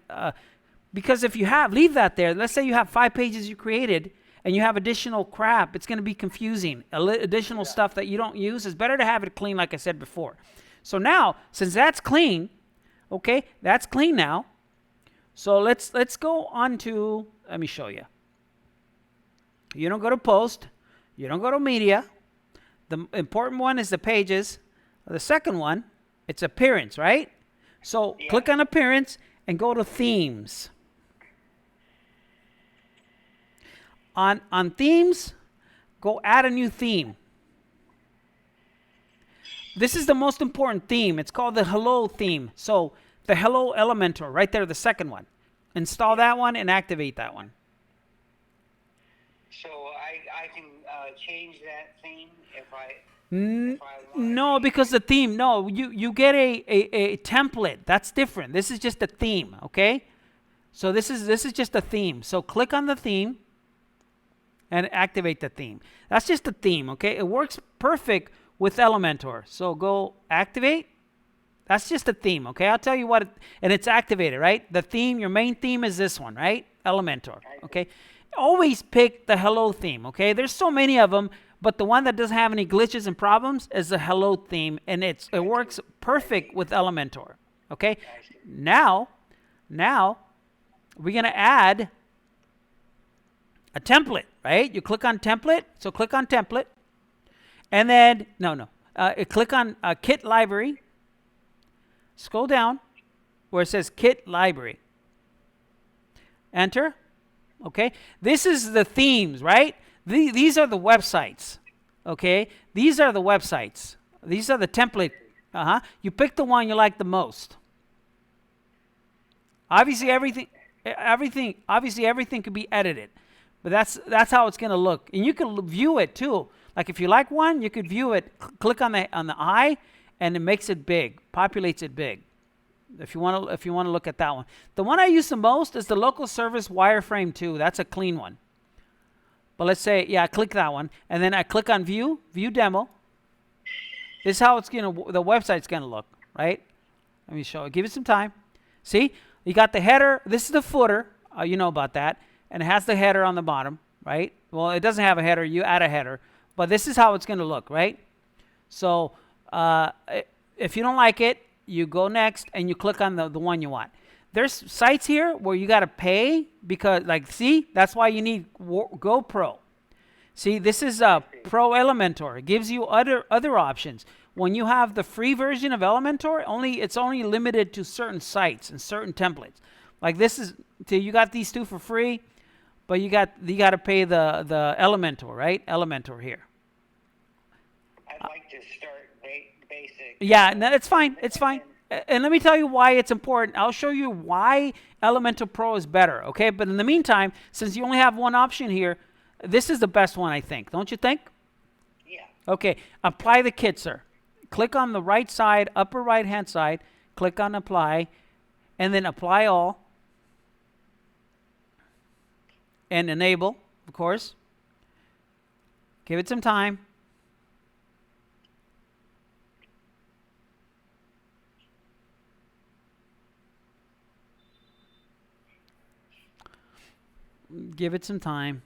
because if you leave that there, let's say you have 5 pages you created and you have additional crap, it's going to be confusing. Additional stuff that you don't use. It's better to have it clean, like I said before. So now, since that's clean, okay, that's clean now. So let's go on to, let me show you. You don't go to post. You don't go to media. The important one is the pages. The second one, it's appearance, right? So click on appearance and go to themes. On themes, go add a new theme. This is the most important theme. It's called the Hello theme. So the Hello Elementor, right there, the second one. Install that one and activate that one. So I can change that theme if I want. No, because the theme, no, you get a template. That's different. This is just a theme, okay? So this is just a theme. So click on the theme and activate the theme. That's just a theme, okay? It works perfect with Elementor. So go activate. That's just a theme, okay? I'll tell you what, and it's activated, right? The theme, your main theme is this one, right? Elementor, okay? Always pick the Hello theme, okay? There's so many of them, but the one that doesn't have any glitches and problems is the Hello theme, and it works perfect with Elementor, okay? Now, we're going to add a template, right? You click on template, so click on template, and then, click on kit library. Scroll down where it says kit library. Enter. Okay. This is the themes, right? These are the websites. Okay. These are the websites. These are the template. You pick the one you like the most. Obviously everything could be edited. But that's how it's going to look. And you can view it too. Like if you like one, you could view it. Click on the eye, and it makes it big, populates it big. If you want to look at that one. The one I use the most is the local service wireframe 2. That's a clean one. But let's say, I click that one, and then I click on view demo. This is how the website's gonna look, right? Let me show it. Give it some time. See, you got the header. This is the footer. You know about that, and it has the header on the bottom, right? Well, it doesn't have a header. You add a header, but this is how it's gonna look, right? So if you don't like it, you go next and you click on the one you want. There's sites here where you got to pay because, see, that's why you need GoPro. See, this is Pro Elementor. It gives you other options. When you have the free version of Elementor, it's only limited to certain sites and certain templates. Like this is, you got these 2 for free, but you got to pay the Elementor, right? Elementor here. I'd like to start basic. Yeah, no, it's fine. It's fine. And let me tell you why it's important. I'll show you why Elementor Pro is better, okay? But in the meantime, since you only have one option here, this is the best one, I think. Don't you think? Yeah. Okay, apply the kit, sir. Click on the right side, upper right-hand side. Click on apply, and then apply all. And enable, of course. Give it some time. Give it some time.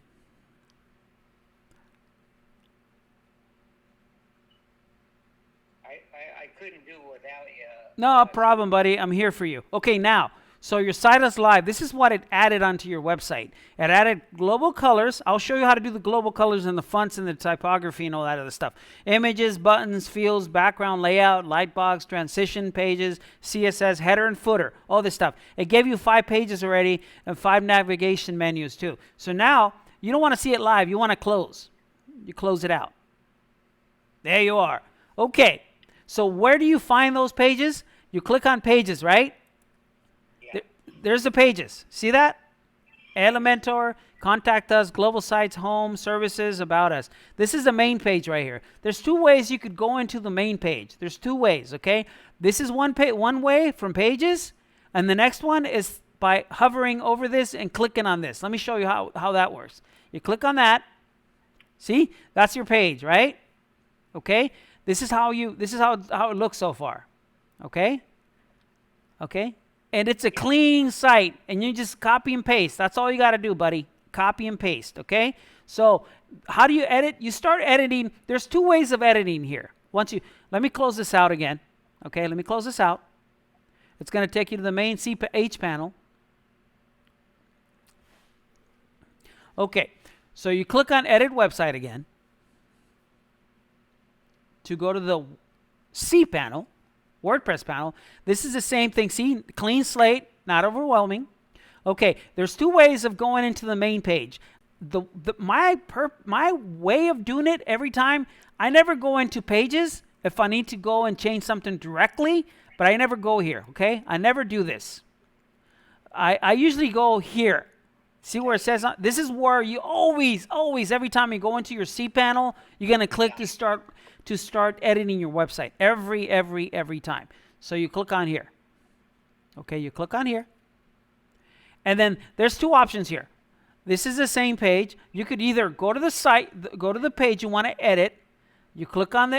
I couldn't do it without you. No problem, buddy. I'm here for you. Okay, now, so your site is live. This is what it added onto your website. It added global colors. I'll show you how to do the global colors and the fonts and the typography and all that other stuff. Images, buttons, fields, background layout, lightbox, transition pages, CSS, header and footer, all this stuff. It gave you 5 pages already and 5 navigation menus too. So now, you don't want to see it live. You want to close. You close it out. There you are. Okay. So where do you find those pages? You click on pages, right? There's the pages. See that? Elementor, contact us, global sites, home, services, about us. This is the main page right here. There's two ways you could go into the main page. There's two ways, okay? This is one way from pages, and the next one is by hovering over this and clicking on this. Let me show you how that works. You click on that. See? That's your page, right? Okay? This is how it looks so far. Okay? Okay? And it's a clean site, and you just copy and paste. That's all you got to do, buddy. Copy and paste, okay? So how do you edit? You start editing. There's two ways of editing here. Let me close this out again. Okay, let me close this out. It's going to take you to the main H panel. Okay, so you click on Edit Website again to go to the C panel, WordPress panel. This is the same thing. See, clean slate, not overwhelming. Okay, there's two ways of going into the main page. My way of doing it every time, I never go into pages if I need to go and change something directly, but I never go here, okay? I never do this. I usually go here. See where it says, this is where you always, every time you go into your C panel, you're going to click to start editing your website every time. So you click on here. Okay, you click on here. And then there's two options here. This is the same page. You could either go to the site, go to the page you want to edit. You click on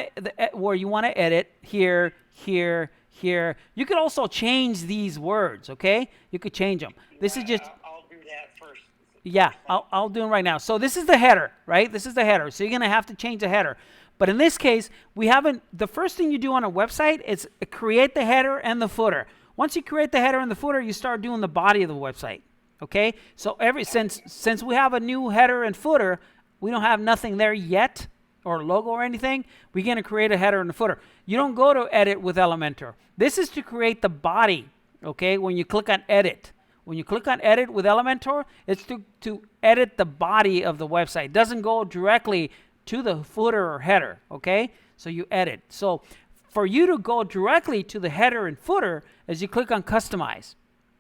where you want to edit, here. You could also change these words, okay? You could change them. This is just... I'll do that first. Yeah, I'll do it right now. So this is the header, right? This is the header. So you're going to have to change the header. But in this case, the first thing you do on a website is create the header and the footer. Once you create the header and the footer, you start doing the body of the website. Okay? So since we have a new header and footer, we don't have nothing there yet, or logo or anything. We're going to create a header and a footer. You don't go to edit with Elementor. This is to create the body. Okay? When you click on edit. When you click on edit with Elementor, it's to edit the body of the website. It doesn't go directly to the footer or header. Okay? So you edit. So for you to go directly to the header and footer is you click on customize.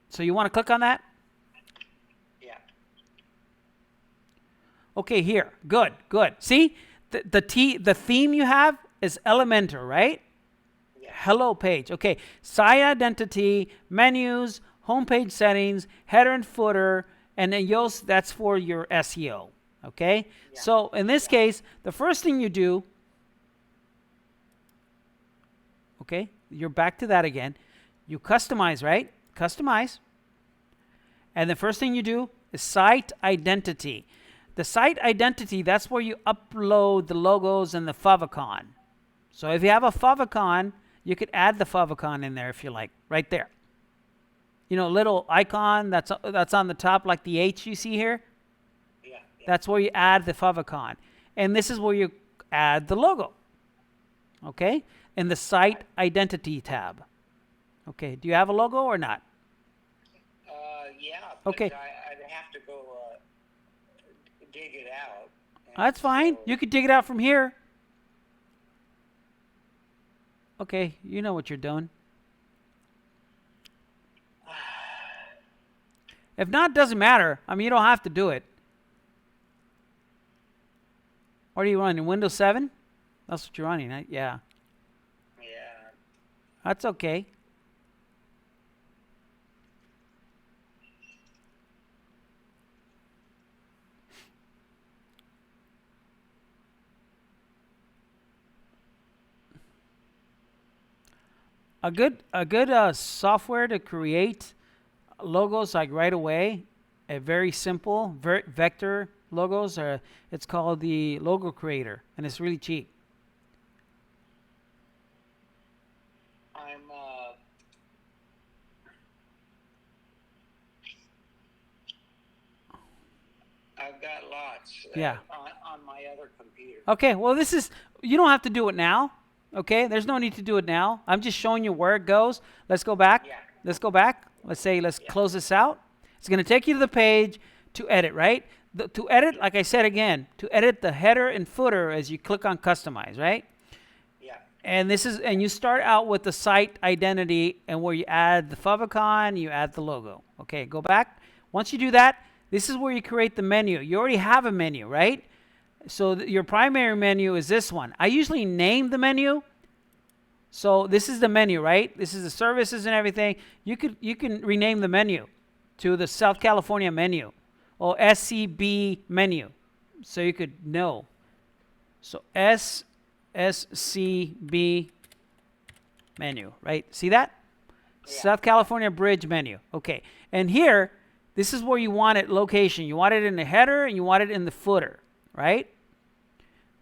So you want to click on that? Yeah. Okay, here. Good. See? The theme you have is Elementor, right? Yeah. Hello page. Okay. Site identity, menus, homepage settings, header and footer, and then that's for your SEO. Okay? Yeah. So in this case, the first thing you do, okay, you're back to that again. You customize, right? Customize. And the first thing you do is site identity. The site identity, that's where you upload the logos and the favicon. So if you have a favicon, you could add the favicon in there if you like, right there. You know, little icon that's on the top like the H you see here. Yeah. That's where you add the favicon. And this is where you add the logo. Okay? In the site identity tab. Okay, do you have a logo or not? Yeah. But okay. I'd have to go dig it out. That's fine. You could dig it out from here. Okay, you know what you're doing. If not, doesn't matter. I mean, you don't have to do it. What are you running? Windows 7? That's what you're running, right? Yeah. Yeah. That's okay. A good software to create logos like right away, a very simple vector logos. It's called the Logo Creator, and it's really cheap. I've got lots. Yeah. On my other computer. Okay. Well, you don't have to do it now. Okay. There's no need to do it now. I'm just showing you where it goes. Let's go back. Yeah. Let's go back. Let's close this out. It's going to take you to the page to edit, right? To edit, like I said again, to edit the header and footer as you click on customize, right? Yeah. And you start out with the site identity and where you add the favicon, you add the logo. Okay, go back. Once you do that, This is where you create the menu. You already have a menu, right? So your primary menu is this one. I usually name the menu. So this is the menu, right? This is the services and everything. You can rename the menu to the South California menu or SCB menu. So you could know. So SCB menu, right? See that? Yeah. South California bridge menu. Okay. And here, this is where you want it location. You want it in the header and you want it in the footer, right?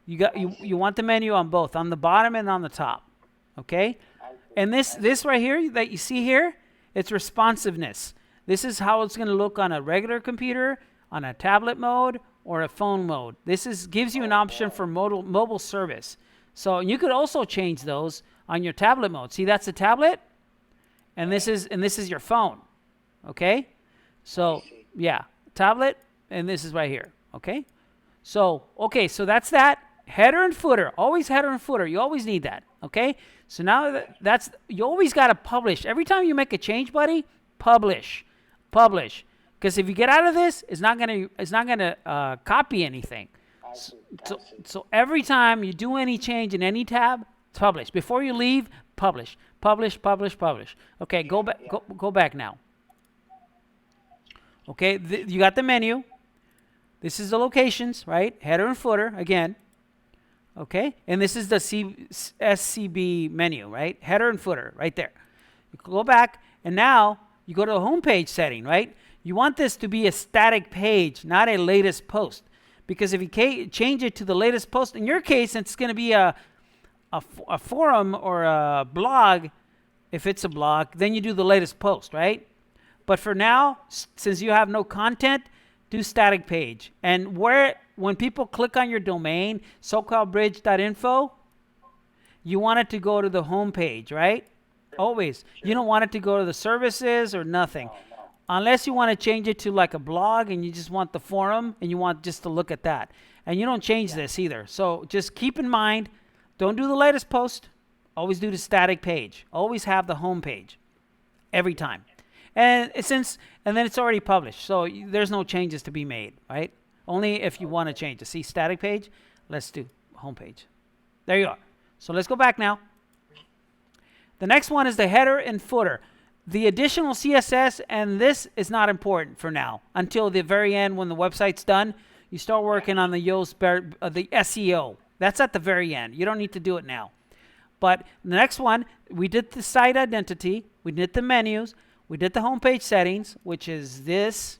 You want the menu on both, on the bottom and on the top. Okay? And this right here that you see here, it's responsiveness. This is how it's going to look on a regular computer, on a tablet mode, or a phone mode. This gives you an option for mobile service. So you could also change those on your tablet mode. See, that's the tablet, and this is your phone. Okay? So yeah, tablet, and this is right here. Okay? So that's that. Header and footer. Always header and footer. You always need that. Okay? So now that's you always got to publish. Every time you make a change, buddy, publish. Publish. Because if you get out of this, it's not gonna copy anything. So every time you do any change in any tab, publish. Before you leave, publish. Publish, publish, publish. Okay, go back now. Okay, you got the menu. This is the locations, right? Header and footer again. Okay, and this is the SCB menu, right? Header and footer, right there. You go back, and now you go to the homepage setting, right? You want this to be a static page, not a latest post. Because if you change it to the latest post, in your case, it's going to be a forum or a blog. If it's a blog, then you do the latest post, right? But for now, since you have no content, do static page. And when people click on your domain, SoCalBridge.info, you want it to go to the home page, right? Always. Sure. You don't want it to go to the services or nothing. No. Unless you want to change it to like a blog and you just want the forum and you want just to look at that. And you don't change this either. So just keep in mind, don't do the latest post. Always do the static page. Always have the home page every time. And then it's already published. So there's no changes to be made, right? Only if you want to change it. See static page? Let's do home page. There you are. So let's go back now. The next one is the header and footer. The additional CSS, and this is not important for now. Until the very end when the website's done, you start working on the SEO. That's at the very end. You don't need to do it now. But the next one, we did the site identity. We did the menus. We did the homepage settings, which is this.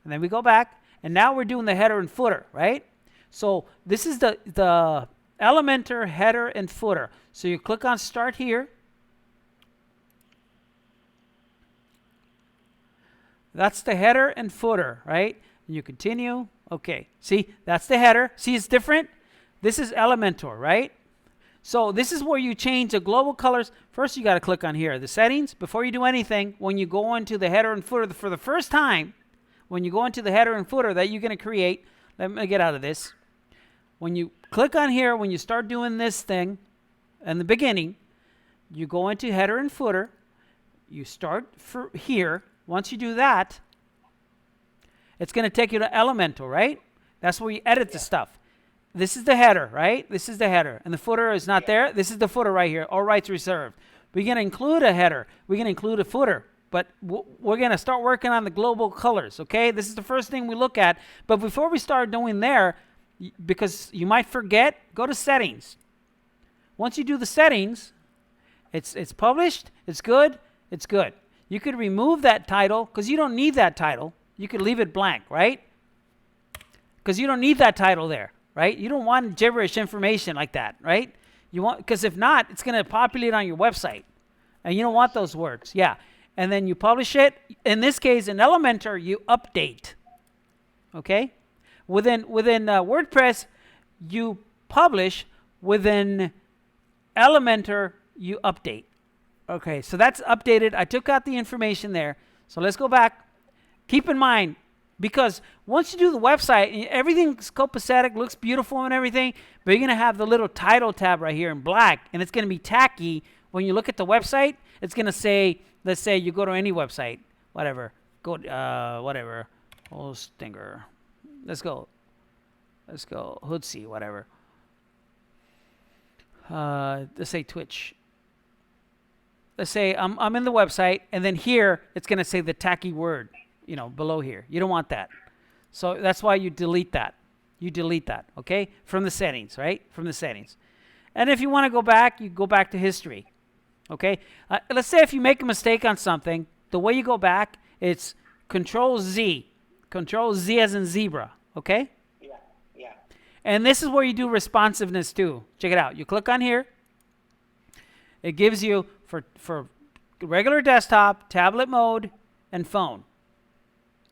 And then we go back. And now we're doing the header and footer, right? So this is the Elementor header and footer. So you click on Start here. That's the header and footer, right? And you continue. Okay. See, that's the header. See, it's different. This is Elementor, right? So this is where you change the global colors. First, you got to click on here, the settings. Before you do anything, when you go into the header and footer for the first time, when you go into the header and footer that you're going to create, let me get out of this. When you click on here, when you start doing this thing in the beginning, you go into header and footer. You start for here. Once you do that, it's going to take you to Elementor, right? That's where you edit the stuff. This is the header, right? This is the header. And the footer is not there. This is the footer right here. All rights reserved. We're going to include a header. We're going to include a footer. But we're going to start working on the global colors, okay? This is the first thing we look at. But before we start doing there, because you might forget, go to settings. Once you do the settings, it's published. It's good. It's good. You could remove that title because you don't need that title. You could leave it blank, right? Because you don't need that title there, right? You don't want gibberish information like that, right? You want, because if not, it's going to populate on your website. And you don't want those words. Yeah. And then you publish it. In this case, in Elementor, you update. Okay? Within WordPress, you publish. Within Elementor, you update. Okay, so that's updated. I took out the information there. So let's go back. Keep in mind, because once you do the website, everything's copacetic, looks beautiful and everything, but you're going to have the little title tab right here in black, and it's going to be tacky. When you look at the website, it's going to say, let's say you go to any website, whatever, go, whatever, Hostinger. Let's go. Let's go. Hootsie, whatever. Let's say Twitch. Let's say I'm in the website, and then here it's going to say the tacky word, you know, below here. You don't want that. So that's why you delete that. You delete that, okay? From the settings, right? From the settings. And if you want to go back, you go back to history, okay? Let's say if you make a mistake on something, the way you go back, it's Control Z. Control Z as in zebra, okay? Yeah, yeah. And this is where you do responsiveness too. Check it out. You click on here. It gives you for regular desktop, tablet mode, and phone.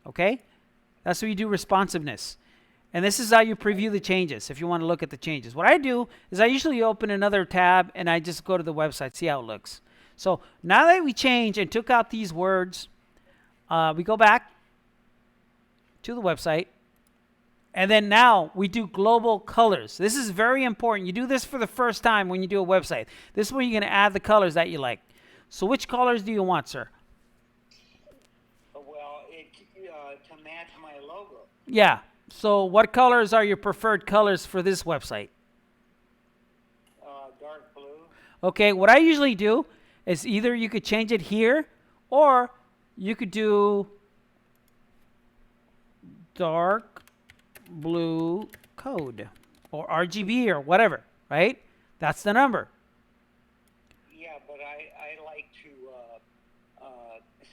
Okay? That's where you do responsiveness. And this is how you preview the changes if you want to look at the changes. What I do is I usually open another tab and I just go to the website, see how it looks. So now that we changed and took out these words, we go back to the website. And then now we do global colors. This is very important. You do this for the first time when you do a website. This is where you're going to add the colors that you like. So which colors do you want, sir? Well, to match my logo. Yeah. So what colors are your preferred colors for this website? Dark blue. Okay, what I usually do is either you could change it here or you could do dark blue code or RGB or whatever, right? That's the number. Yeah, but I like to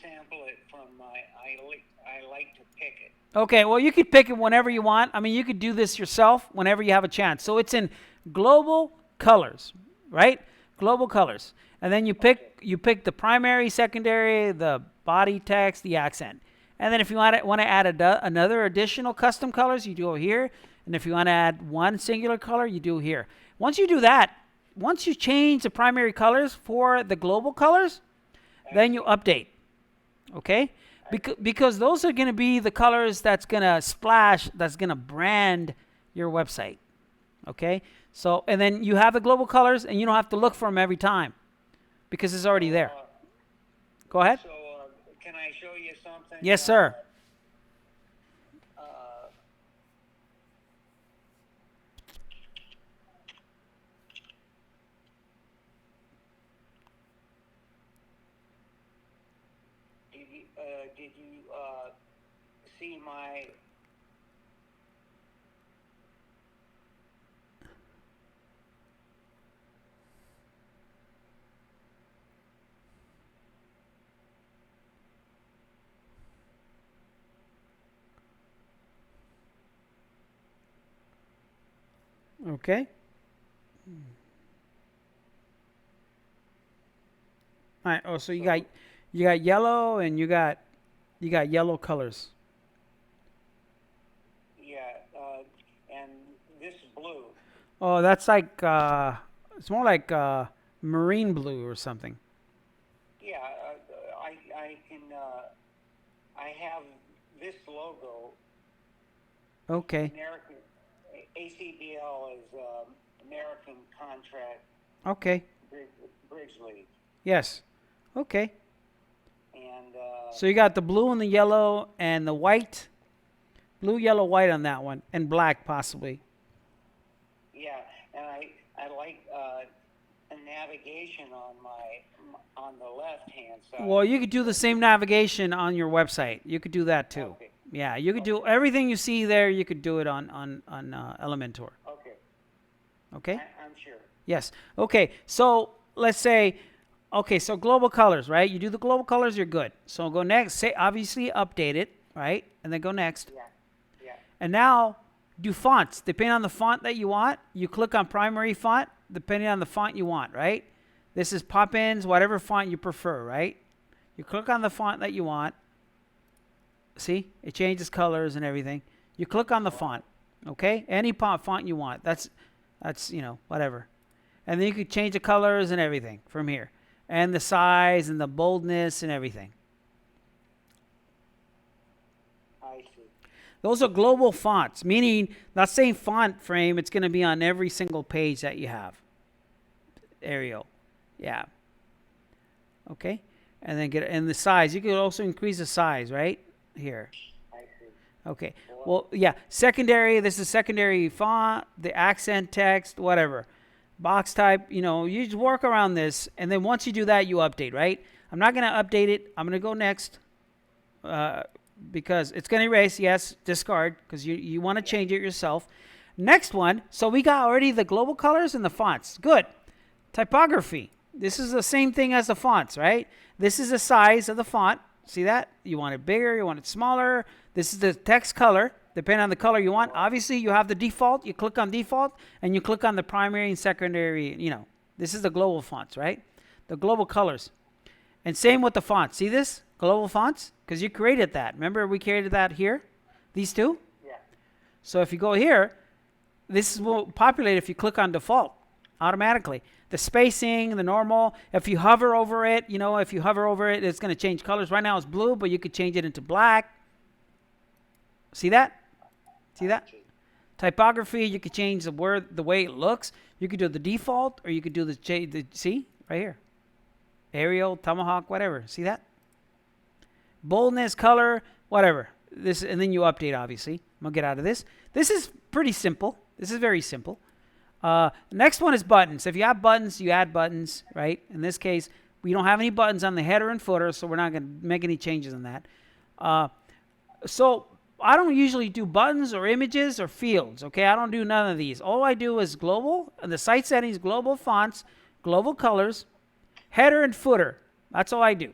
sample it from I like to pick it. Okay, well, you could pick it whenever you want. I mean, you could do this yourself whenever you have a chance. So it's in global colors, right? Global colors. And then you pick the primary, secondary, the body text, the accent. And then if you want to add another additional custom colors, you do it here. And if you want to add one singular color, you do here. Once you do that, once you change the primary colors for the global colors, then you update. Okay? Because those are going to be the colors that's going to splash, that's going to brand your website. Okay? So, and then you have the global colors, and you don't have to look for them every time because it's already there. Go ahead. So can I show you something? Yes, sir. Did you see my? Okay. All right. Oh, so you got yellow and you got yellow colors. Yeah, and this blue. Oh, that's like it's more like marine blue or something. Yeah, I can. I have this logo. Okay. American ACBL is American Contract Okay. Bridge League. Yes. Okay. And So you got the blue and the yellow and the white, blue, yellow, white on that one, and black possibly. yeah, and I like a navigation on the left hand side. Well, you could do the same navigation on your website. You could do that too. Okay. Yeah, you could do everything you see there. You could do it on Elementor. Okay. Okay. I'm sure. Yes. Okay. So let's say, okay. So global colors, right? You do the global colors, you're good. So go next. Say obviously update it, right? And then go next. Yeah. Yeah. And now do fonts. Depending on the font that you want, you click on primary font. Depending on the font you want, right? This is Poppins, whatever font you prefer, right? You click on the font that you want. See, it changes colors and everything. You click on the font, okay? Any font you want. That's whatever. And then you can change the colors and everything from here, and the size and the boldness and everything. I see. Those are global fonts, meaning that same font frame, it's going to be on every single page that you have. Arial, yeah. Okay, and then and the size. You could also increase the size, right? Here. I see. Okay. Well, yeah. Secondary. This is secondary font, the accent text, whatever. Box type. You know, you just work around this, and then once you do that, you update. Right. I'm not gonna update it. I'm gonna go next. Because it's going to erase, yes, discard, because you want to change it yourself. Next one, so we got already the global colors and the fonts. Good. Typography. This is the same thing as the fonts, right? This is the size of the font. See that? You want it bigger, you want it smaller. This is the text color, depending on the color you want. Obviously, you have the default. You click on default, and you click on the primary and secondary, you know. This is the global fonts, right? The global colors. And same with the fonts. See this? Global fonts? Because you created that. Remember we created that here? These two? Yeah. So if you go here, this will populate if you click on default automatically. The spacing, the normal. If you hover over it, you know, if you hover over it, it's going to change colors. Right now it's blue, but you could change it into black. See that? See that? Typography, you could change the word, the way it looks. You could do the default, or you could do the see? Right here. Arial, Tomahawk, whatever. See that? Boldness, color, whatever. This, and then you update, obviously. I'm going to get out of this. This is pretty simple. This is very simple. Next one is buttons. If you have buttons, you add buttons, right? In this case, we don't have any buttons on the header and footer, so we're not going to make any changes on that. So I don't usually do buttons or images or fields, okay? I don't do none of these. All I do is global, and the site settings, global fonts, global colors, header and footer. That's all I do.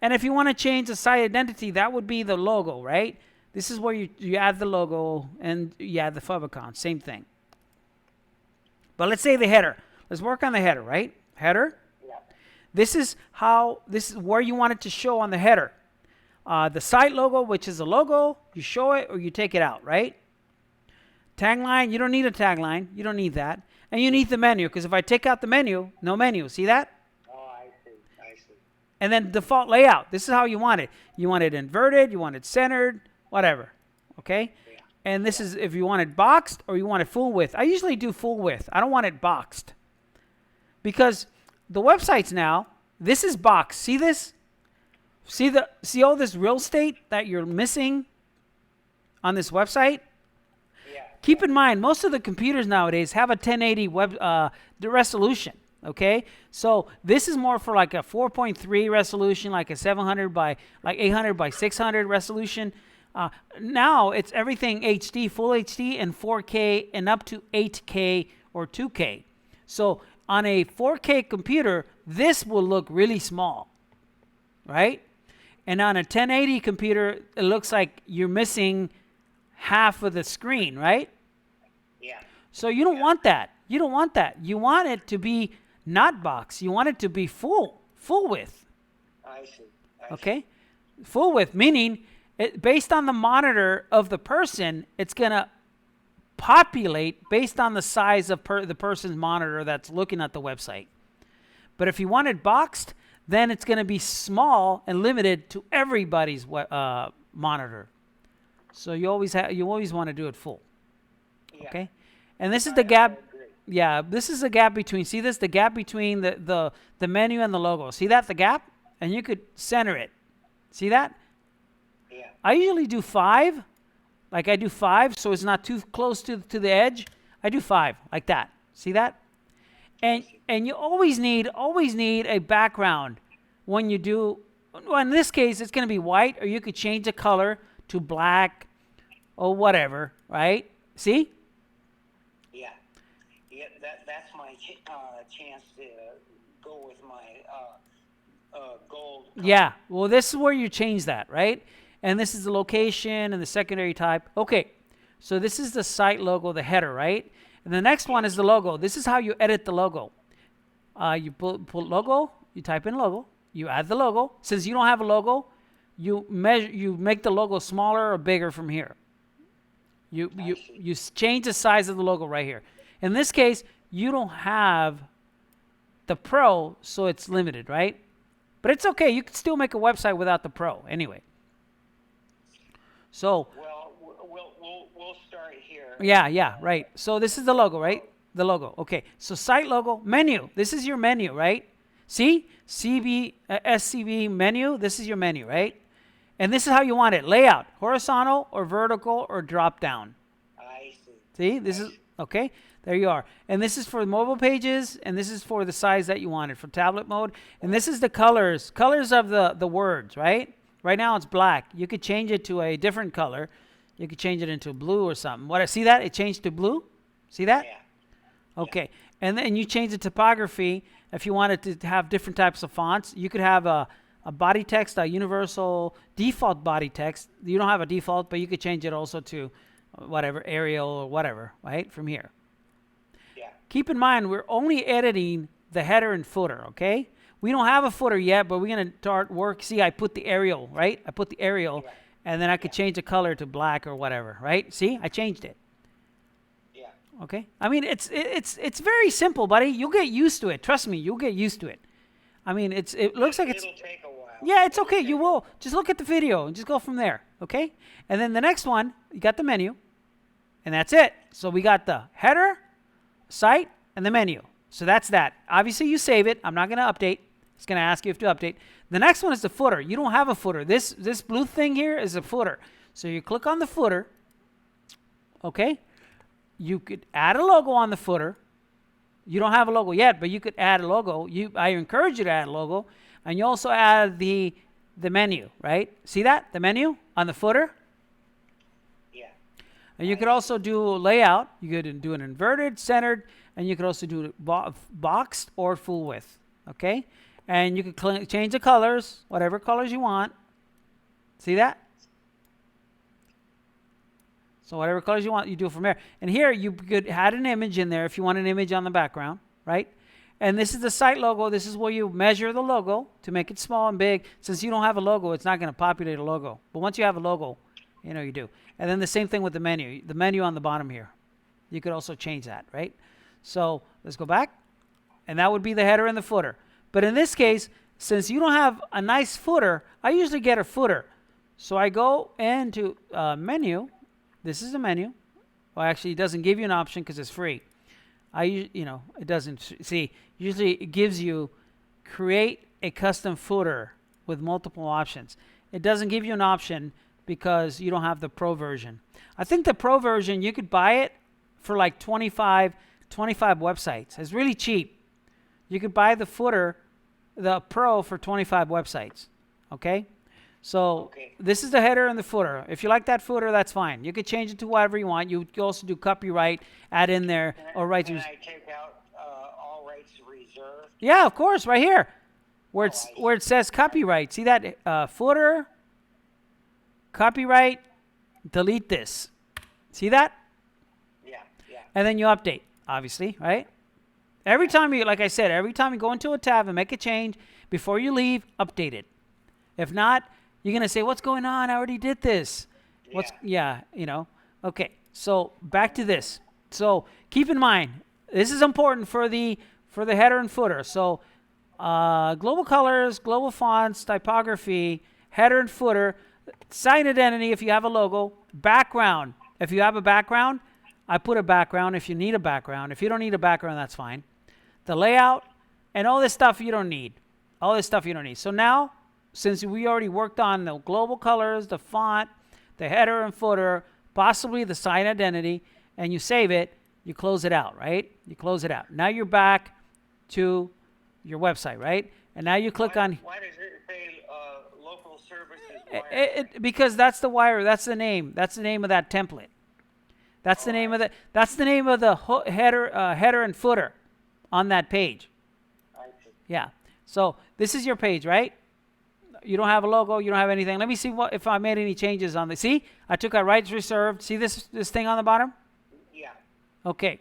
And if you want to change the site identity, that would be the logo, right? This is where you add the logo and you add the favicon. Same thing. But let's say the header. Let's work on the header, right? Header. Yeah. This is where you want it to show on the header. The site logo, which is a logo, you show it or you take it out, right? Tagline, you don't need a tagline. You don't need that. And you need the menu, because if I take out the menu, no menu. See that? And then default layout. This is how you want it. You want it inverted, you want it centered, whatever. Okay? Yeah. And this is if you want it boxed or you want it full width. I usually do full width. I don't want it boxed. Because the websites now, this is boxed. See this? See all this real estate that you're missing on this website? Yeah. Keep in mind, most of the computers nowadays have a 1080 the resolution. Okay, so this is more for like a 4.3 resolution, like a 700 by like 800 by 600 resolution. Now it's everything HD, full HD, and 4K, and up to 8K or 2K. So on a 4K computer, this will look really small, right? And on a 1080 computer, it looks like you're missing half of the screen, right? Yeah. So you don't want that. You don't want that. You want it to be not box. You want it to be full width. I see. Okay? Full width, meaning based on the monitor of the person, it's going to populate based on the size of the person's monitor that's looking at the website. But if you want it boxed, then it's going to be small and limited to everybody's monitor. So you always want to do it full. Yeah. Okay? And this is the gap. Yeah, this is the gap between, see this? The gap between the menu and the logo. See that, the gap? And you could center it. See that? Yeah. I usually do 5. Like I do 5 so it's not too close to the edge. I do 5, like that. See that? And you always need a background when you do, well, in this case, it's going to be white, or you could change the color to black or whatever, right? See? That's my chance to go with my gold color. Yeah, well, this is where you change that, right? And this is the location and the secondary type. Okay, so this is the site logo, the header, right? And the next one is the logo. This is how you edit the logo. You put logo, you type in logo, you add the logo. Since you don't have a logo, you make the logo smaller or bigger from here. You change the size of the logo right here. In this case, you don't have the Pro, so it's limited, right? But it's okay. You can still make a website without the Pro anyway. So. Well, we'll start here. Yeah, right. So this is the logo, right? The logo. Okay. So site logo, menu. This is your menu, right? See? SCB menu. This is your menu, right? And this is how you want it. Layout, horizontal or vertical or drop down. I see. See, this is, okay, there you are. And this is for mobile pages, and this is for the size that you want it, for tablet mode. And this is the colors of the words, right? Right now it's black. You could change it to a different color. You could change it into blue or something. What, see that? It changed to blue? See that? Yeah. Okay. And then you change the typography. If you wanted to have different types of fonts, you could have a body text, a universal default body text. You don't have a default, but you could change it also to whatever, Arial or whatever, right, from here. Yeah. Keep in mind, we're only editing the header and footer, okay? We don't have a footer yet, but we're going to start work. See, I put the Arial, right? I put the Arial, and then I could change the color to black or whatever, right? See, I changed it. Yeah. Okay? I mean, it's very simple, buddy. You'll get used to it. Trust me, you'll get used to it. I mean, it looks like it's... It'll take a while. Yeah, it's okay. You will. Just look at the video and just go from there, okay? And then the next one, you got the menu, and that's it. So we got the header, site, and the menu. So that's that. Obviously, you save it. I'm not going to update. It's going to ask you if to update. The next one is the footer. You don't have a footer. This blue thing here is a footer. So you click on the footer, okay? You could add a logo on the footer. You don't have a logo yet, but you could add a logo. I encourage you to add a logo. And you also add the menu, right? See that? The menu on the footer? Yeah. And you could also do layout. You could do an inverted, centered, and you could also do boxed or full width, okay? And you could change the colors, whatever colors you want. See that? So whatever colors you want, you do from there. And here you could add an image in there if you want an image on the background, right? And this is the site logo. This is where you measure the logo to make it small and big. Since you don't have a logo, it's not going to populate a logo. But once you have a logo, you know you do. And then the same thing with the menu. The menu on the bottom here. You could also change that, right? So let's go back. And that would be the header and the footer. But in this case, since you don't have a nice footer, I usually get a footer. So I go into menu. This is the menu. Well, actually, it doesn't give you an option because it's free. It doesn't. See, usually it gives you create a custom footer with multiple options. It doesn't give you an option because you don't have the pro version. I think the pro version, you could buy it for like 25 websites. It's really cheap. You could buy the footer, the pro, for 25 websites. Okay? So this is the header and the footer. If you like that footer, that's fine. You could change it to whatever you want. You can also do copyright, add in there, or rights. Can I take out all rights reserved? Yeah, of course, right here, where it says copyright. See that footer, copyright, delete this. See that? Yeah, yeah. And then you update, obviously, right? Every time you, like I said, every time you go into a tab and make a change, before you leave, update it. If not, you're going to say, what's going on? I already did this. Okay, so back to this. So keep in mind, this is important for the header and footer. So global colors, global fonts, typography, header and footer, site identity if you have a logo, background. If you have a background, I put a background if you need a background. If you don't need a background, that's fine. The layout and all this stuff you don't need. All this stuff you don't need. So now, since we already worked on the global colors, the font, the header and footer, possibly the site identity, and you save it, you close it out, right? You close it out. Now you're back to your website, right? And now you click on... Why does it say local services? Because that's the wire. That's the name. That's the name of that template. That's the name of the... That's the name of the header and footer on that page. I see. Yeah. So this is your page, right? You don't have a logo. You don't have anything. Let me see if I made any changes on the... See? I took out rights reserved. See this thing on the bottom? Yeah. Okay.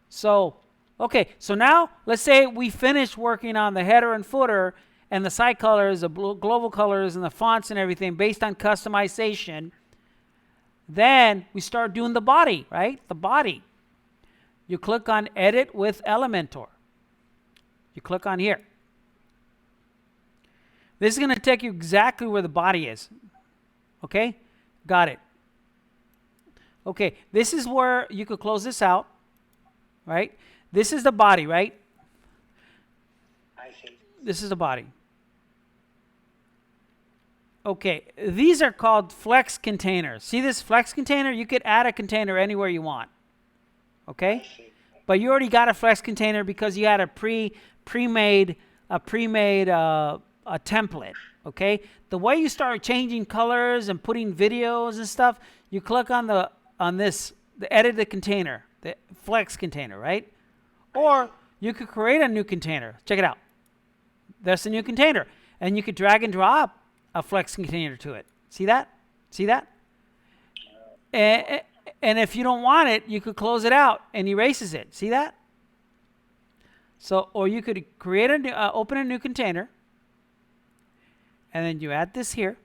So now let's say we finished working on the header and footer and the site colors, the global colors, and the fonts and everything based on customization. Then we start doing the body, right? The body. You click on Edit with Elementor. You click on here. This is going to take you exactly where the body is. Okay? Got it. Okay, this is where you could close this out, right? This is the body, right? I see. This is the body. Okay, these are called flex containers. See this flex container? You could add a container anywhere you want. Okay? But you already got a flex container because you had a pre-made a template. Okay? The way you start changing colors and putting videos and stuff, you click on the edit the container, the flex container, right? Or you could create a new container. Check it out. That's a new container. And you could drag and drop a flex container to it. See that? See that? And if you don't want it, you could close it out and erases it. See that? So, or you could create a new, open a new container, and then you add this here.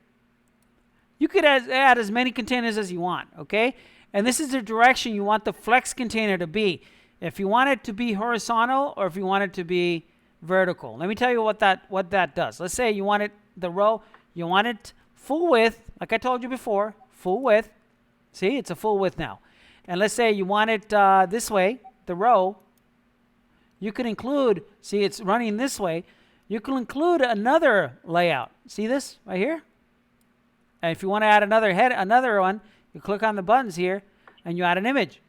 You could add as many containers as you want, okay? And this is the direction you want the flex container to be. If you want it to be horizontal or if you want it to be vertical. Let me tell you what that does. Let's say you want it, the row, you want it full width, like I told you before, full width. See, it's a full width now. And let's say you want it this way, the row. You could include, see, it's running this way. You can include another layout. See this right here? And if you want to add another one, you click on the buttons here and you add an image.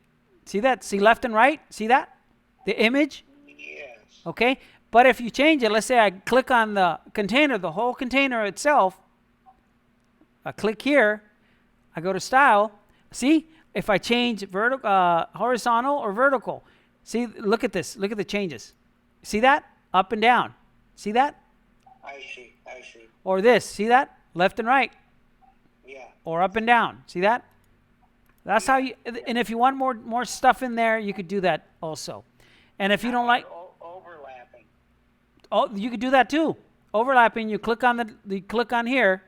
See that? See left and right? See that? The image? Yes. Okay? But if you change it, let's say I click on the container, the whole container itself. I click here. I go to style. See? If I change horizontal or vertical. See, look at this. Look at the changes. See that? Up and down. See that? I see. Or this. See that? Left and right. Yeah. Or up and down. See that? That's how you, and if you want more stuff in there, you could do that also. And if you don't like overlapping. Oh, you could do that too. Overlapping, you click on click on here.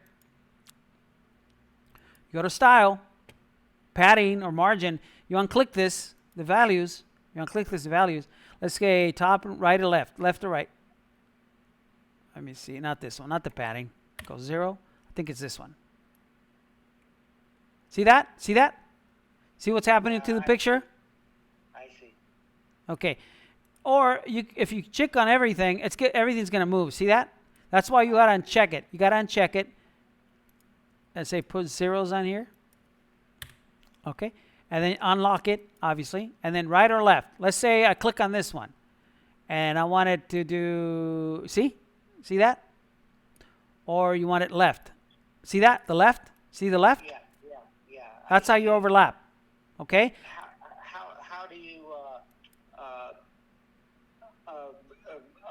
You go to style, padding or margin, you unclick this, the values. You unclick this, the values. Let's say top, right, or left or right. Let me see, not this one, not the padding. Go 0. I think it's this one. See that? See that? See what's happening to the picture? I see. Okay. Or if you check on everything, everything's going to move. See that? That's why you got to uncheck it. You got to uncheck it. And say put zeros on here. Okay. And then unlock it, obviously. And then right or left. Let's say I click on this one. And I want it to do, see? See that? Or you want it left. See that? The left? See the left? Yeah. That's how you overlap. Okay? How do you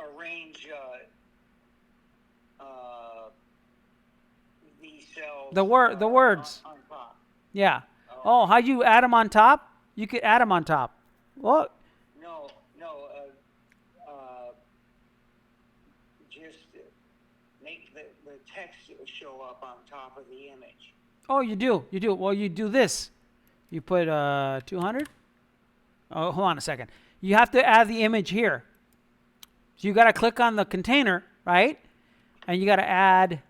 arrange these cells? The words. On top. Yeah. Oh, how you add them on top? You could add them on top. What? No. Just make the text show up on top of the image. Oh, you do. Well, you do this. You put 200. Oh, hold on a second. You have to add the image here. So you got to click on the container, right? And you got to add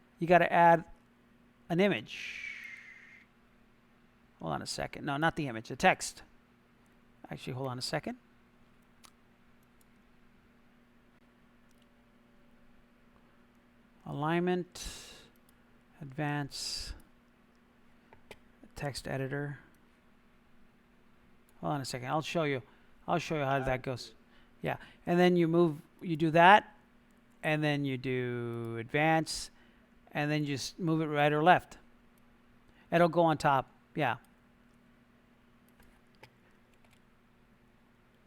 an image. Hold on a second. No, not the image, the text. Actually, hold on a second. Alignment, advance, text editor. Hold on a second. I'll show you how that goes. Yeah. And then you do that, and then you do advance, and then you just move it right or left. It'll go on top. Yeah.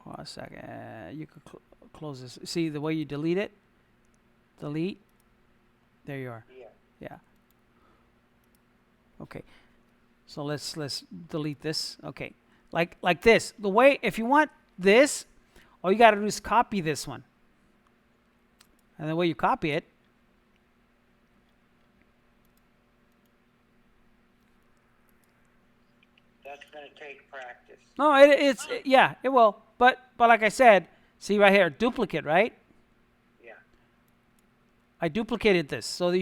Hold on a second. You could close this. See the way you delete it? Delete. There you are. Yeah. Okay. So let's delete this. Okay. Like this. The way, if you want this, all you got to do is copy this one. And the way you copy it, That's going to take practice. no, yeah, it will. But like I said, see right here, duplicate, right? Yeah. I duplicated this, so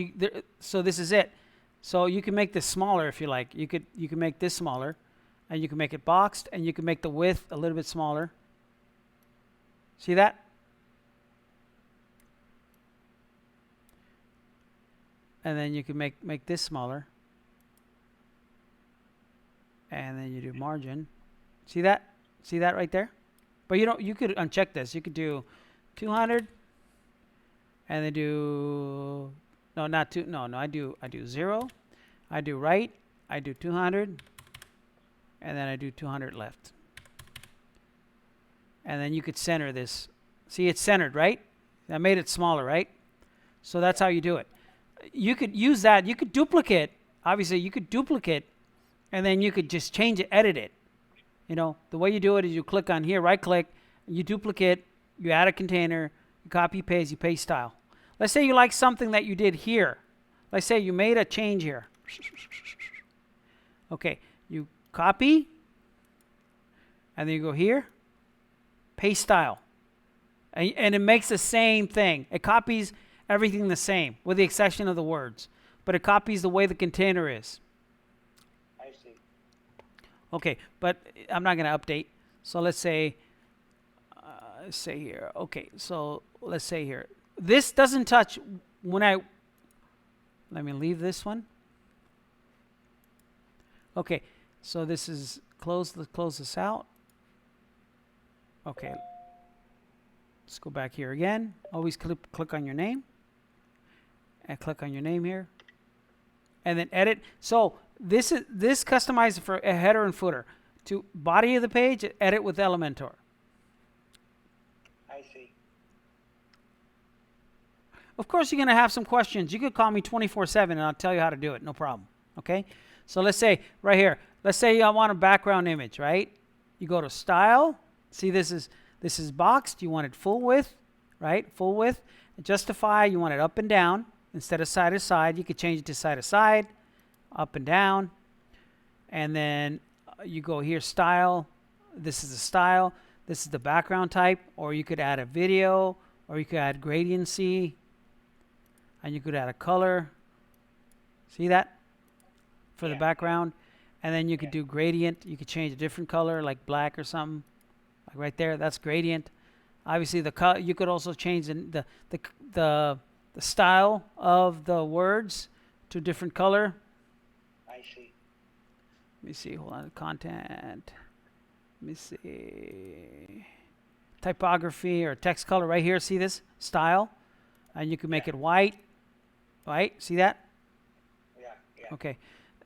so this is it. So you can make this smaller if you like. You can make this smaller, and you can make it boxed, and you can make the width a little bit smaller. See that? and then you can make this smaller. And then you do margin. See that? See that right there? But you could uncheck this. You could do 200 and then do I do 0. I do right. I do 200 and then I do 200 left. And then you could center this. See, it's centered, right? I made it smaller, right? So that's how you do it. You could use that. You could duplicate. Obviously, you could duplicate, and then you could just change it, edit it. You know, the way you do it is you click on here, right-click, you duplicate, you add a container, you copy, paste, you paste style. Let's say you like something that you did here. Let's say you made a change here. Okay, you copy, and then you go here, paste style. And it makes the same thing. It copies everything the same, with the exception of the words. But it copies the way the container is. I see. Okay, but I'm not going to update. So let's say here. Okay, so let's say here. This doesn't touch when let me leave this one. Okay, so this is let's close this out. Okay. Let's go back here again. Always click on your name. And click on your name here. And then edit. So this customizes for a header and footer. To body of the page, edit with Elementor. I see. Of course, you're going to have some questions. You could call me 24/7 and I'll tell you how to do it. No problem. Okay? So let's say right here. Let's say I want a background image, right? You go to Style. See, this is boxed. You want it full width, right? Full width. Justify, you want it up and down instead of side to side. You could change it to side to side, up and down. And then you go here, style. This is the style. This is the background type. Or you could add a video, or you could add gradiency. And you could add a color. See that? For the background. And then you could do gradient. You could change a different color, like black or something. Like right there, that's gradient. Obviously, the color. You could also change the style of the words to a different color. I see. Let me see. Hold on. Content. Let me see. Typography or text color right here. See this style, and you can make it white. Right? See that? Yeah. Okay.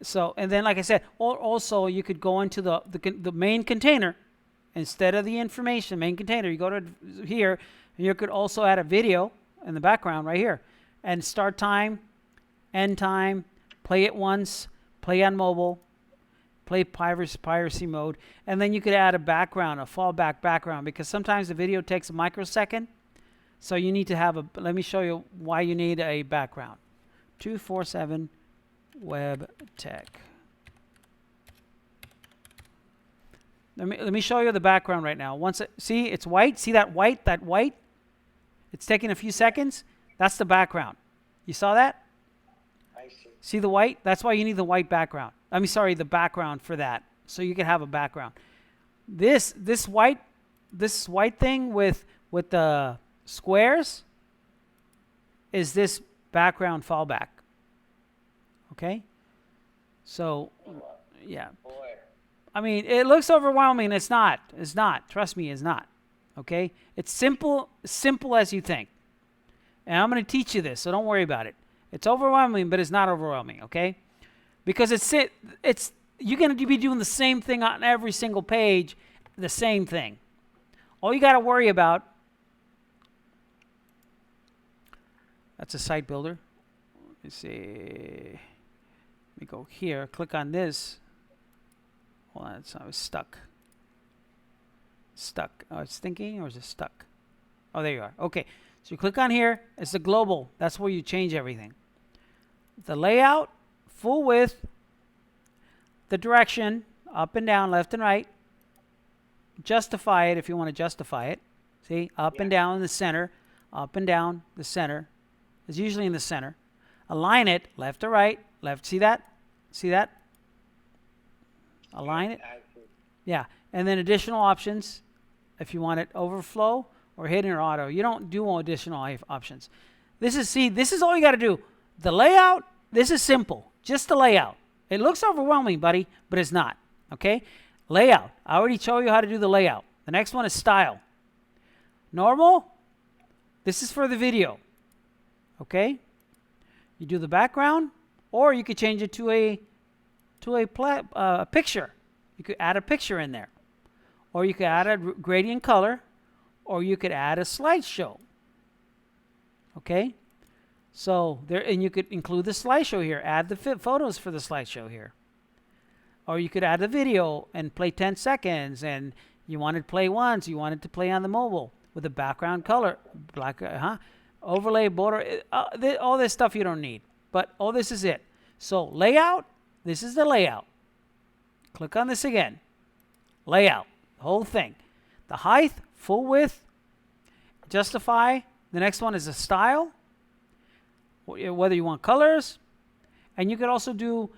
So, and then, like I said, also you could go into the main container. Instead of the information, main container, you go to here, and you could also add a video in the background right here. And start time, end time, play it once, play on mobile, play piracy mode. And then you could add a background, a fallback background, because sometimes the video takes a microsecond. So you need to have let me show you why you need a background. 247 Web Tech. Let me show you the background right now. See, it's white. See that white? That white? It's taking a few seconds. That's the background. You saw that? I see. See the white? That's why you need the white background. The background for that, so you can have a background. This white thing with the squares is this background fallback. Okay? So, yeah. Boy. I mean, it looks overwhelming. It's not. It's not. Trust me, it's not. Okay? It's simple as you think. And I'm going to teach you this, so don't worry about it. It's overwhelming, but it's not overwhelming, okay? Because you're going to be doing the same thing on every single page, the same thing. All you got to worry about, that's a site builder. Let me see. Let me go here, click on this. Hold on, I was stuck. Stuck. Oh, it's thinking, or is it stuck? Oh, there you are. Okay. So you click on here. It's the global. That's where you change everything. The layout, full width, the direction, up and down, left and right. Justify it if you want to justify it. See, up and down in the center, up and down the center. It's usually in the center. Align it, left to right, left. See that? See that? Align it. Yeah. And then additional options if you want it overflow or hidden or auto. You don't do additional options. This is all you got to do. The layout, this is simple. Just the layout. It looks overwhelming, buddy, but it's not. Okay? Layout. I already showed you how to do the layout. The next one is style. Normal. This is for the video. Okay? You do the background, or you could change it to a picture. You could add a picture in there. Or you could add a gradient color, or you could add a slideshow. Okay? So there, and you could include the slideshow here. Add the photos for the slideshow here. Or you could add a video and play 10 seconds, and you wanted to play once, you wanted to play on the mobile with the background color, black, overlay, border, all this stuff you don't need. But all this is it. So layout, this is the layout. Click on this again. Layout, the whole thing. The height, full width, justify. The next one is the style, whether you want colors. And you could also do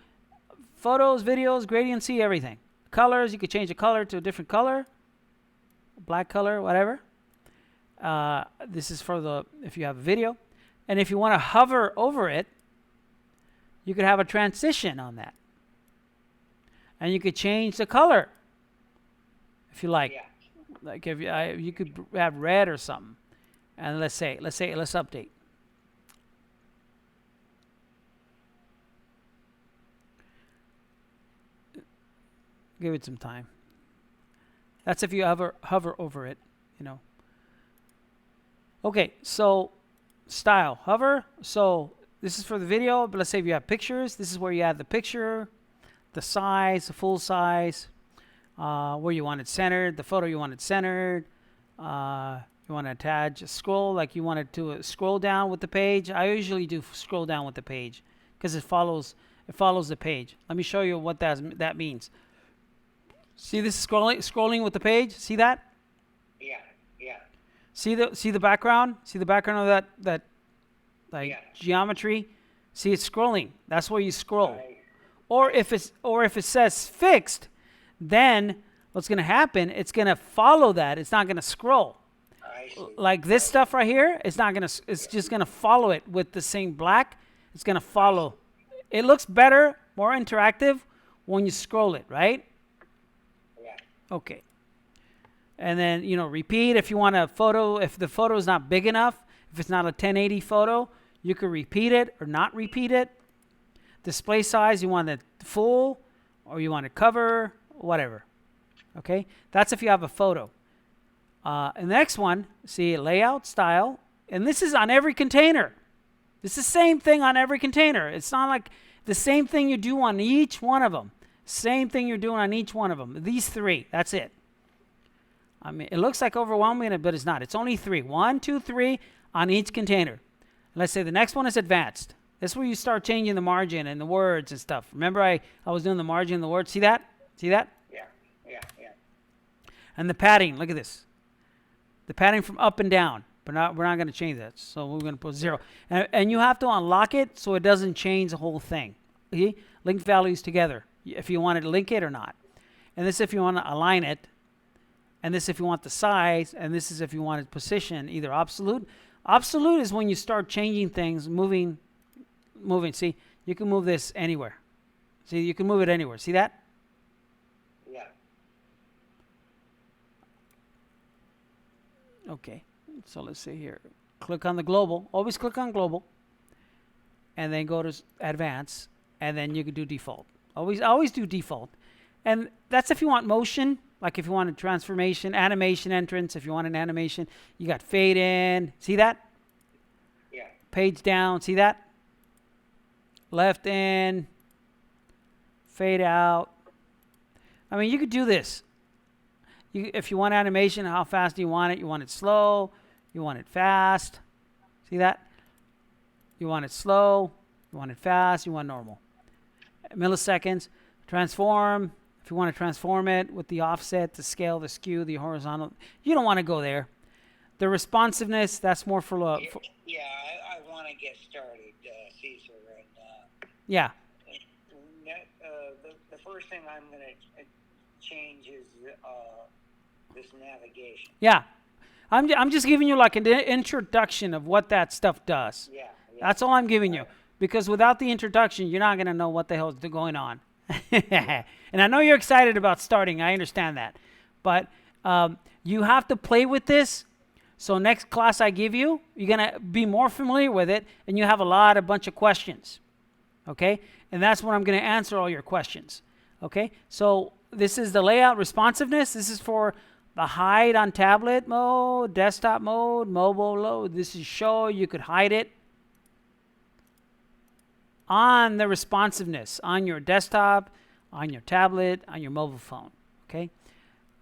photos, videos, gradiency, everything. Colors, you could change the color to a different color, black color, whatever. This is for the, if you have a video. And if you want to hover over it, you could have a transition on that. And you could change the color if you like. Yeah. Like if you could have red or something. And let's update. Give it some time. That's if you hover over it, you know. Okay, so style, hover. So this is for the video, but let's say if you have pictures, this is where you add the picture, the size, the full size, where you want it centered, the photo you want it centered. You want to attach a scroll, like you wanted to scroll down with the page. I usually do scroll down with the page because it follows the page. Let me show you what that means. See this scrolling with the page? See that? Yeah, yeah. See the background? See the background of that like Yeah. geometry? See it's scrolling. That's where you scroll. Right. Or if it says fixed, then what's going to happen? It's going to follow that. It's not going to scroll. I see. Like this stuff right here, it's not going to. It's just going to follow it with the same black. It's going to follow. It looks better, more interactive when you scroll it, right? Yeah. Okay. And then, repeat if you want a photo. If the photo is not big enough, if it's not a 1080 photo, you could repeat it or not repeat it. Display size, you want it full or you want it cover, whatever. Okay? That's if you have a photo. And the next one, see layout, style. And this is on every container. It's the same thing on every container. It's not like the same thing you do on each one of them. Same thing you're doing on each one of them. These three, that's it. I mean, it looks like overwhelming, but it's not. It's only three. 1, 2, 3 on each container. Let's say the next one is advanced. This is where you start changing the margin and the words and stuff. Remember I was doing the margin and the words. See that? See that? Yeah, yeah, yeah. And the padding, look at this. The padding from up and down. But we're not going to change that. So we're going to put 0. And you have to unlock it so it doesn't change the whole thing. See? Link values together. If you want to link it or not. And this if you want to align it. And this if you want the size. And this is if you want it position, either absolute. Absolute is when you start changing things, moving. See, you can move this anywhere. See, you can move it anywhere. See that? Yeah. Okay. So let's see here. Click on the global. Always click on global. And then go to advanced. And then you can do default. Always do default. And that's if you want motion. Like if you want a transformation, animation entrance. If you want an animation, you got fade in. See that? Yeah. Page down. See that? Left in. Fade out. I mean, you could do this. If you want animation, how fast do you want it? You want it slow. You want it fast. See that? You want it slow. You want it fast. You want normal. Milliseconds. Transform. If you want to transform it with the offset, the scale, the skew, the horizontal. You don't want to go there. The responsiveness, that's more for... Yeah, I want to get started, Caesar. And, yeah. The first thing I'm going to change is this navigation. Yeah. I'm just giving you like an introduction of what that stuff does. Yeah. That's all I'm giving you. because without the introduction, you're not going to know what the hell is going on. And I know you're excited about starting. I understand that. But you have to play with this. So next class I give you, you're going to be more familiar with it, and you have a bunch of questions. Okay? And that's when I'm going to answer all your questions. Okay? So this is the layout responsiveness. This is for the hide on tablet mode, desktop mode, mobile mode. This is show. You could hide it on the responsiveness, on your desktop, on your tablet, on your mobile phone. Okay?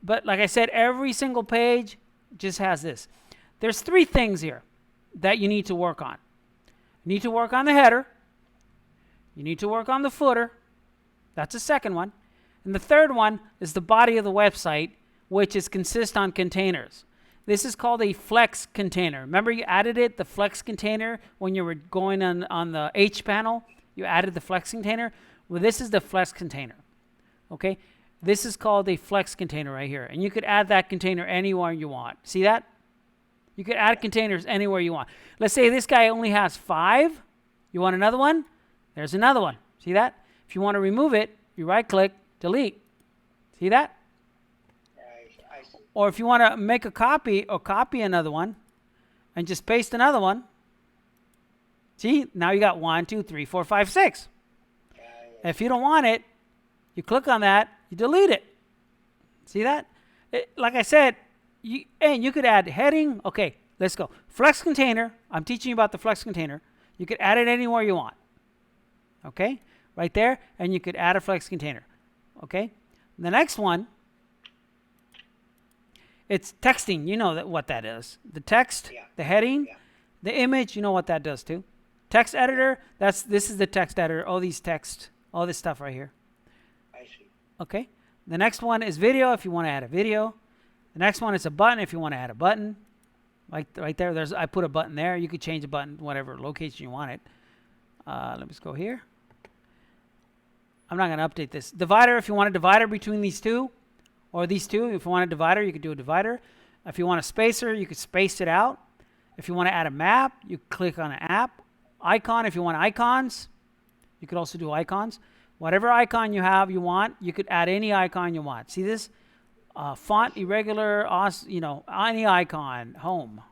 But like I said, every single page just has this. There's 3 things here that you need to work on. You need to work on the header. You need to work on the footer. That's the second one. And the third one is the body of the website, which consists on containers. This is called a flex container. Remember you added it, the flex container, when you were going on the H panel? You added the flex container. Well, this is the flex container. Okay? This is called a flex container right here. And you could add that container anywhere you want. See that? You could add containers anywhere you want. Let's say this guy only has 5. You want another one? There's another one. See that? If you want to remove it, you right-click, delete. See that? Or if you want to make a copy or copy another one and just paste another one. See? Now you got 1, 2, 3, 4, 5, 6. If you don't want it, you click on that, you delete it. See that? Like I said, you could add heading. Okay, let's go. Flex container. I'm teaching you about the flex container. You could add it anywhere you want. Okay? Right there. And you could add a flex container. Okay? The next one, it's texting. You know what that is. The text, the heading, the image, you know what that does too. Text editor, this is the text editor. All these text, all this stuff right here. I see. Okay? The next one is video if you want to add a video. The next one is a button if you want to add a button. Like right there, I put a button there. You could change a button, whatever location you want it. Let me just go here. I'm not going to update this. Divider, if you want a divider between these two, or these two. If you want a divider, you could do a divider. If you want a spacer, you could space it out. If you want to add a map, you click on an app. Icon, if you want icons, you could also do icons. Whatever icon you want, you could add any icon you want. See this? Font, irregular, any icon. Home.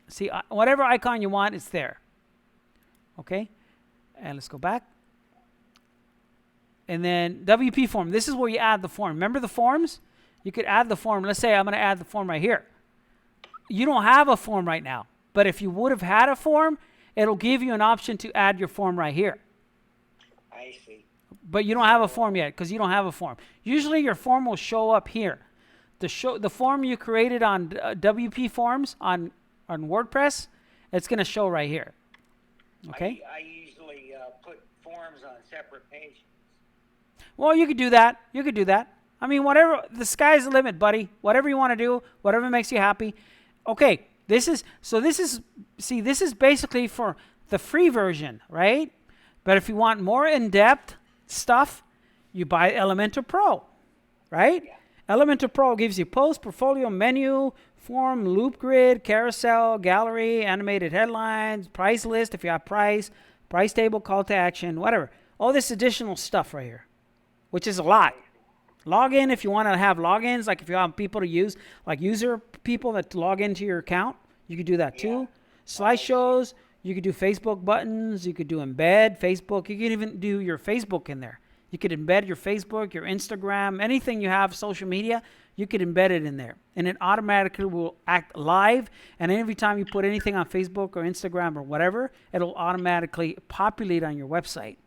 See, whatever icon you want, it's there. Okay? And let's go back. And then WP form. This is where you add the form. Remember the forms? You could add the form. Let's say I'm going to add the form right here. You don't have a form right now. But if you would have had a form, it'll give you an option to add your form right here. I see. But you don't have a form yet because you don't have a form. Usually your form will show up here. The form you created on WP forms on WordPress, it's going to show right here. Okay? I usually put forms on separate pages. Well, you could do that. You could do that. I mean, whatever. The sky's the limit, buddy. Whatever you want to do, whatever makes you happy. Okay, this is basically for the free version, right? But if you want more in-depth stuff, you buy Elementor Pro, right? Yeah. Elementor Pro gives you post, portfolio, menu, form, loop grid, carousel, gallery, animated headlines, price list if you have price table, call to action, whatever. All this additional stuff right here, which is a lot. Login if you want to have logins, like if you have people to use, like user people that log into your account, you could do that too. Slideshows, you could do Facebook buttons, you could do embed Facebook, you could even do your Facebook in there. You could embed your Facebook, your Instagram, anything you have, social media, you could embed it in there. And it automatically will act live, and every time you put anything on Facebook or Instagram or whatever, it'll automatically populate on your website.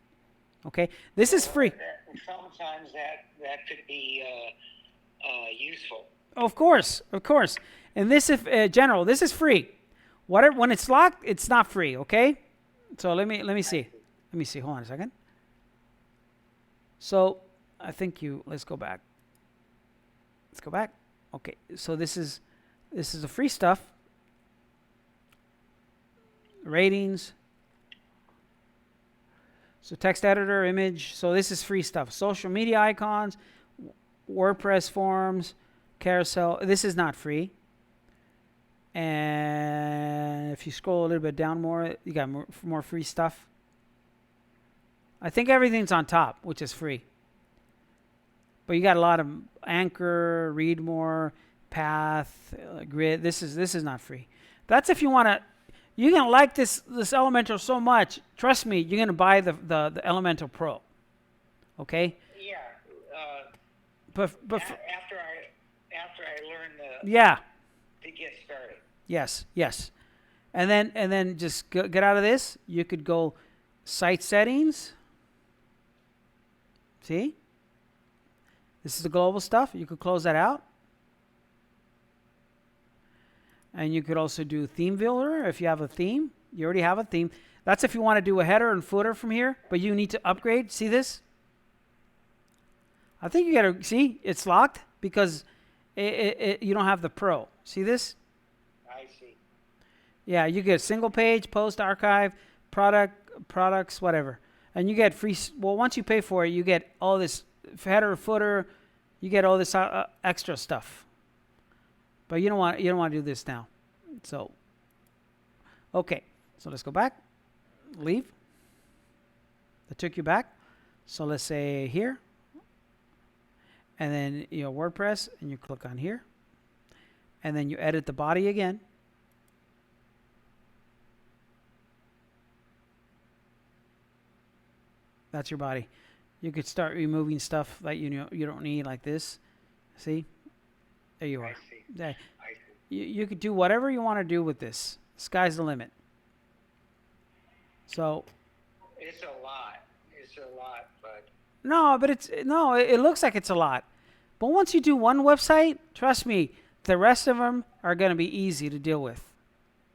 Okay? This is free. Sometimes that could be useful. Of course. And this is general. This is free. Whatever, when it's locked, it's not free. Okay. So let me see. Let me see. Hold on a second. So I think let's go back. Let's go back. Okay. So this is the free stuff. Ratings. So text editor, image. So this is free stuff. Social media icons, WordPress forms, carousel. This is not free. And if you scroll a little bit down more, you got more free stuff. I think everything's on top, which is free. But you got a lot of Anchor, Read More, Path, Grid. This is not free. That's if you want to. You're gonna like this Elementor so much. Trust me, you're gonna buy the Elementor Pro. Okay. Yeah. But after I learn yeah. to get started. Yes. And then just get out of this. You could go site settings. See? This is the global stuff. You could close that out. And you could also do theme builder if you have a theme. You already have a theme. That's if you want to do a header and footer from here, but you need to upgrade. See this? I think you got to see it's locked because you don't have the Pro. See this? I see. Yeah, you get single page, post, archive, products, whatever. And you get free. Well, once you pay for it, you get all this header, footer. You get all this extra stuff. But you don't want to do this now. So, okay. So let's go back. Leave. That took you back. So let's say here. And then WordPress, and you click on here. And then you edit the body again. That's your body. You could start removing stuff that you don't need, like this. See? There you are. I see. You could do whatever you want to do with this. Sky's the limit. So. It's a lot. But. No, but it looks like it's a lot. But once you do one website, trust me, the rest of them are going to be easy to deal with.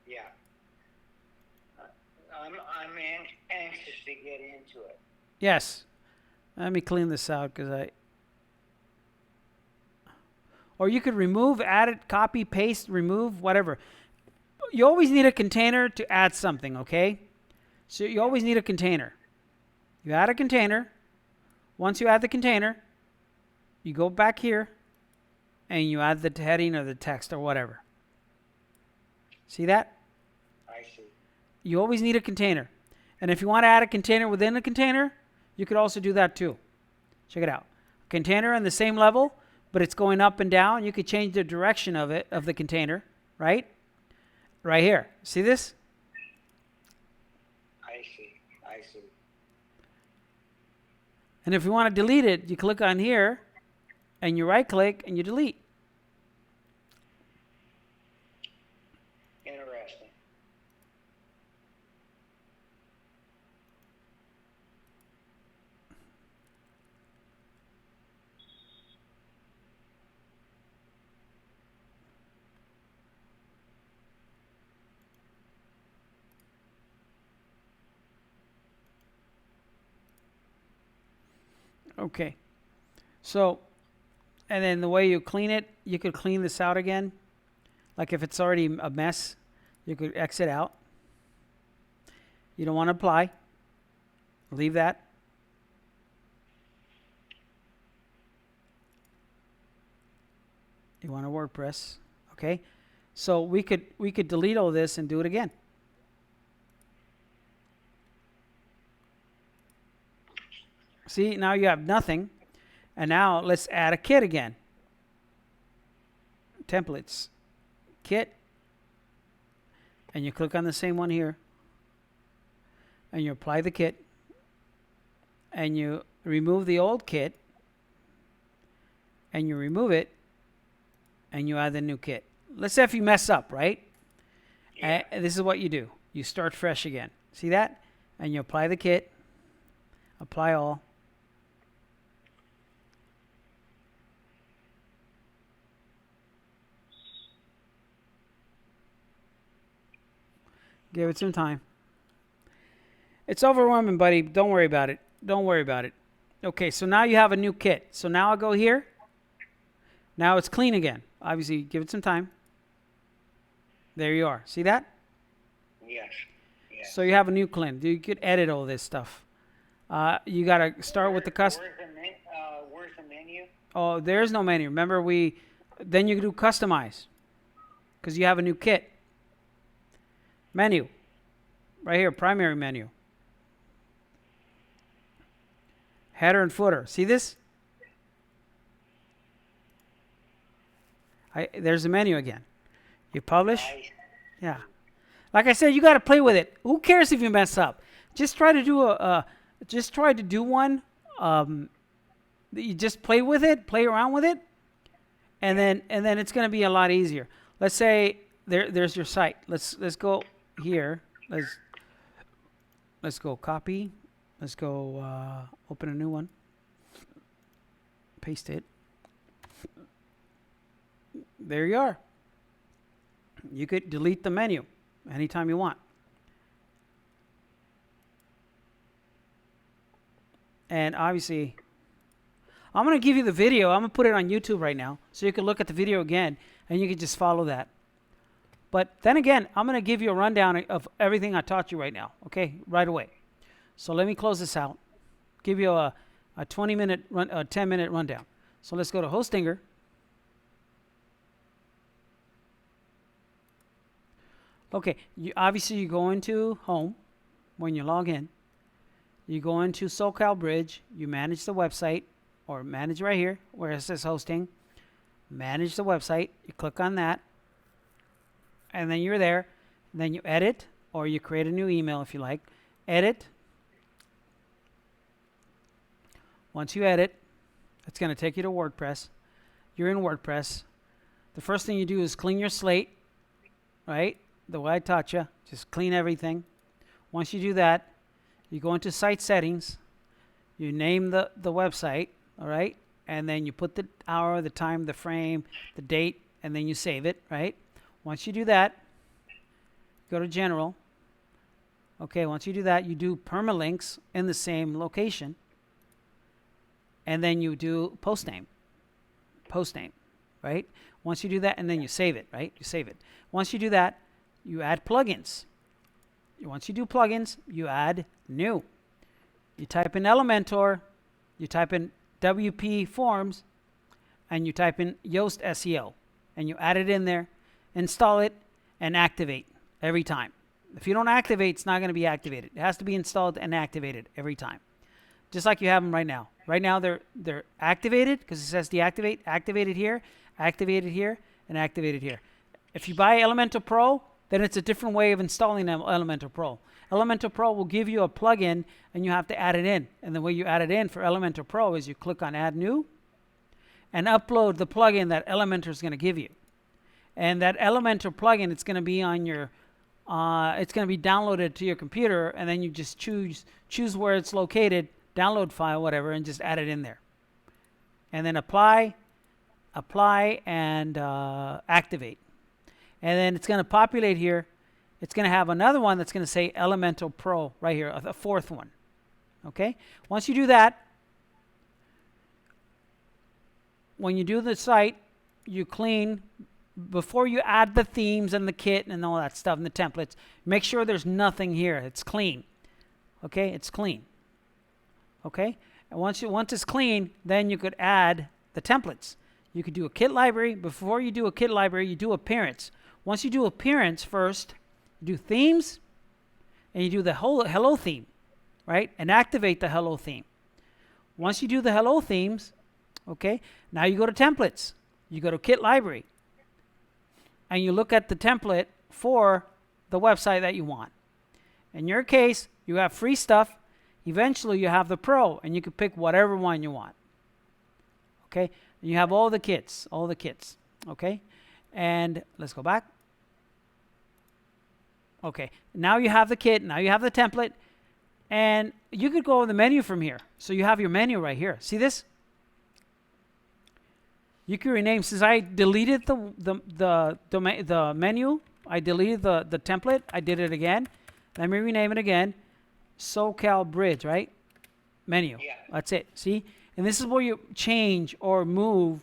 Yeah. I'm anxious to get into it. Yes. Let me clean this out because or you could remove, add it, copy, paste, remove, whatever. You always need a container to add something, okay? So you always need a container. You add a container. Once you add the container, you go back here and you add the heading or the text or whatever. See that? I see. You always need a container. And if you want to add a container within a container, you could also do that too. Check it out. Container on the same level, but it's going up and down. You could change the direction of the container, right? Right here. See this? I see. And if you want to delete it, you click on here and you right click and you delete. Interesting. Okay. So, and then the way you clean it, you could clean this out again. Like if it's already a mess, you could exit out. You don't want to apply. Leave that. You want a WordPress. Okay. So we could delete all this and do it again. See, now you have nothing. And now let's add a kit again. Templates. Kit. And you click on the same one here. And you apply the kit. And you remove the old kit. And you remove it. And you add the new kit. Let's say if you mess up, right? Yeah. This is what you do. You start fresh again. See that? And you apply the kit. Apply all. Give it some time. It's overwhelming, buddy. Don't worry about it. Don't worry about it. Okay, so now you have a new kit. So now I'll go here. Now it's clean again. Obviously, give it some time. There you are. See that? Yes. So you have a new clean. You could edit all this stuff. You got to start with the custom. Where's the menu? Oh, there's no menu. Remember, then you can do customize. because you have a new kit. Menu. Right here, primary menu. Header and footer. See this? There's the menu again. You publish. Nice. Yeah. Like I said, you got to play with it. Who cares if you mess up? Just try to do one. You just play with it, play around with it, and then it's going to be a lot easier. Let's say there's your site. Let's go here. Let's go copy. Let's go open a new one. Paste it. There you are. You could delete the menu anytime you want. And obviously, I'm going to give you the video. I'm going to put it on YouTube right now so you can look at the video again and you can just follow that. But then again, I'm going to give you a rundown of everything I taught you right now, okay, right away. So let me close this out, give you a 10-minute rundown. So let's go to Hostinger. Okay, obviously you go into Home when you log in. You go into SoCal Bridge, you manage the website, or manage right here where it says hosting. Manage the website, you click on that, and then you're there. And then you edit, or you create a new email if you like. Edit. Once you edit, it's going to take you to WordPress. You're in WordPress. The first thing you do is clean your slate, right? The way I taught you, just clean everything. Once you do that, you go into site settings, you name the website, all right? And then you put the hour, the time, the frame, the date, and then you save it, right? Once you do that, go to general. Okay, once you do that, you do permalinks in the same location. And then you do post name, right? Once you do that, and then you save it, right? You save it. Once you do that, you add plugins. Once you do plugins, you add new. You type in Elementor, you type in WP Forms, and you type in Yoast SEO. And you add it in there, install it, and activate every time. If you don't activate, it's not going to be activated. It has to be installed and activated every time. Just like you have them right now. Right now they're activated because it says deactivate, activated here, and activated here. If you buy Elementor Pro, then it's a different way of installing Elementor Pro. Elementor Pro will give you a plugin and you have to add it in. And the way you add it in for Elementor Pro is you click on Add New and upload the plugin that Elementor is going to give you. And that Elementor plugin, it's going to be on your, it's going to be downloaded to your computer, and then you just choose where it's located, download file, whatever, and just add it in there. And then apply, and activate. And then it's going to populate here. It's going to have another one that's going to say Elementor Pro right here, a fourth one. Okay? Once you do that, when you do the site, you clean, before you add the themes and the kit and all that stuff and the templates, make sure there's nothing here. It's clean. Okay? It's clean. Okay? And once it's clean, then you could add the templates. You could do a kit library. Before you do a kit library, you do appearance. Once you do appearance first, you do themes, and you do the whole hello theme, right? And activate the hello theme. Once you do the hello themes, okay, now you go to templates. You go to kit library, and you look at the template for the website that you want. In your case, you have free stuff. Eventually, you have the pro, and you can pick whatever one you want. Okay, and you have all the kits, okay? And let's go back. Okay, now you have the kit, now you have the template, and you could go in the menu from here. So you have your menu right here. See this? You can rename, since I deleted the menu, I deleted the template, I did it again. Let me rename it again. SoCal Bridge, right? Menu. Yeah. That's it. See? And this is where you change or move.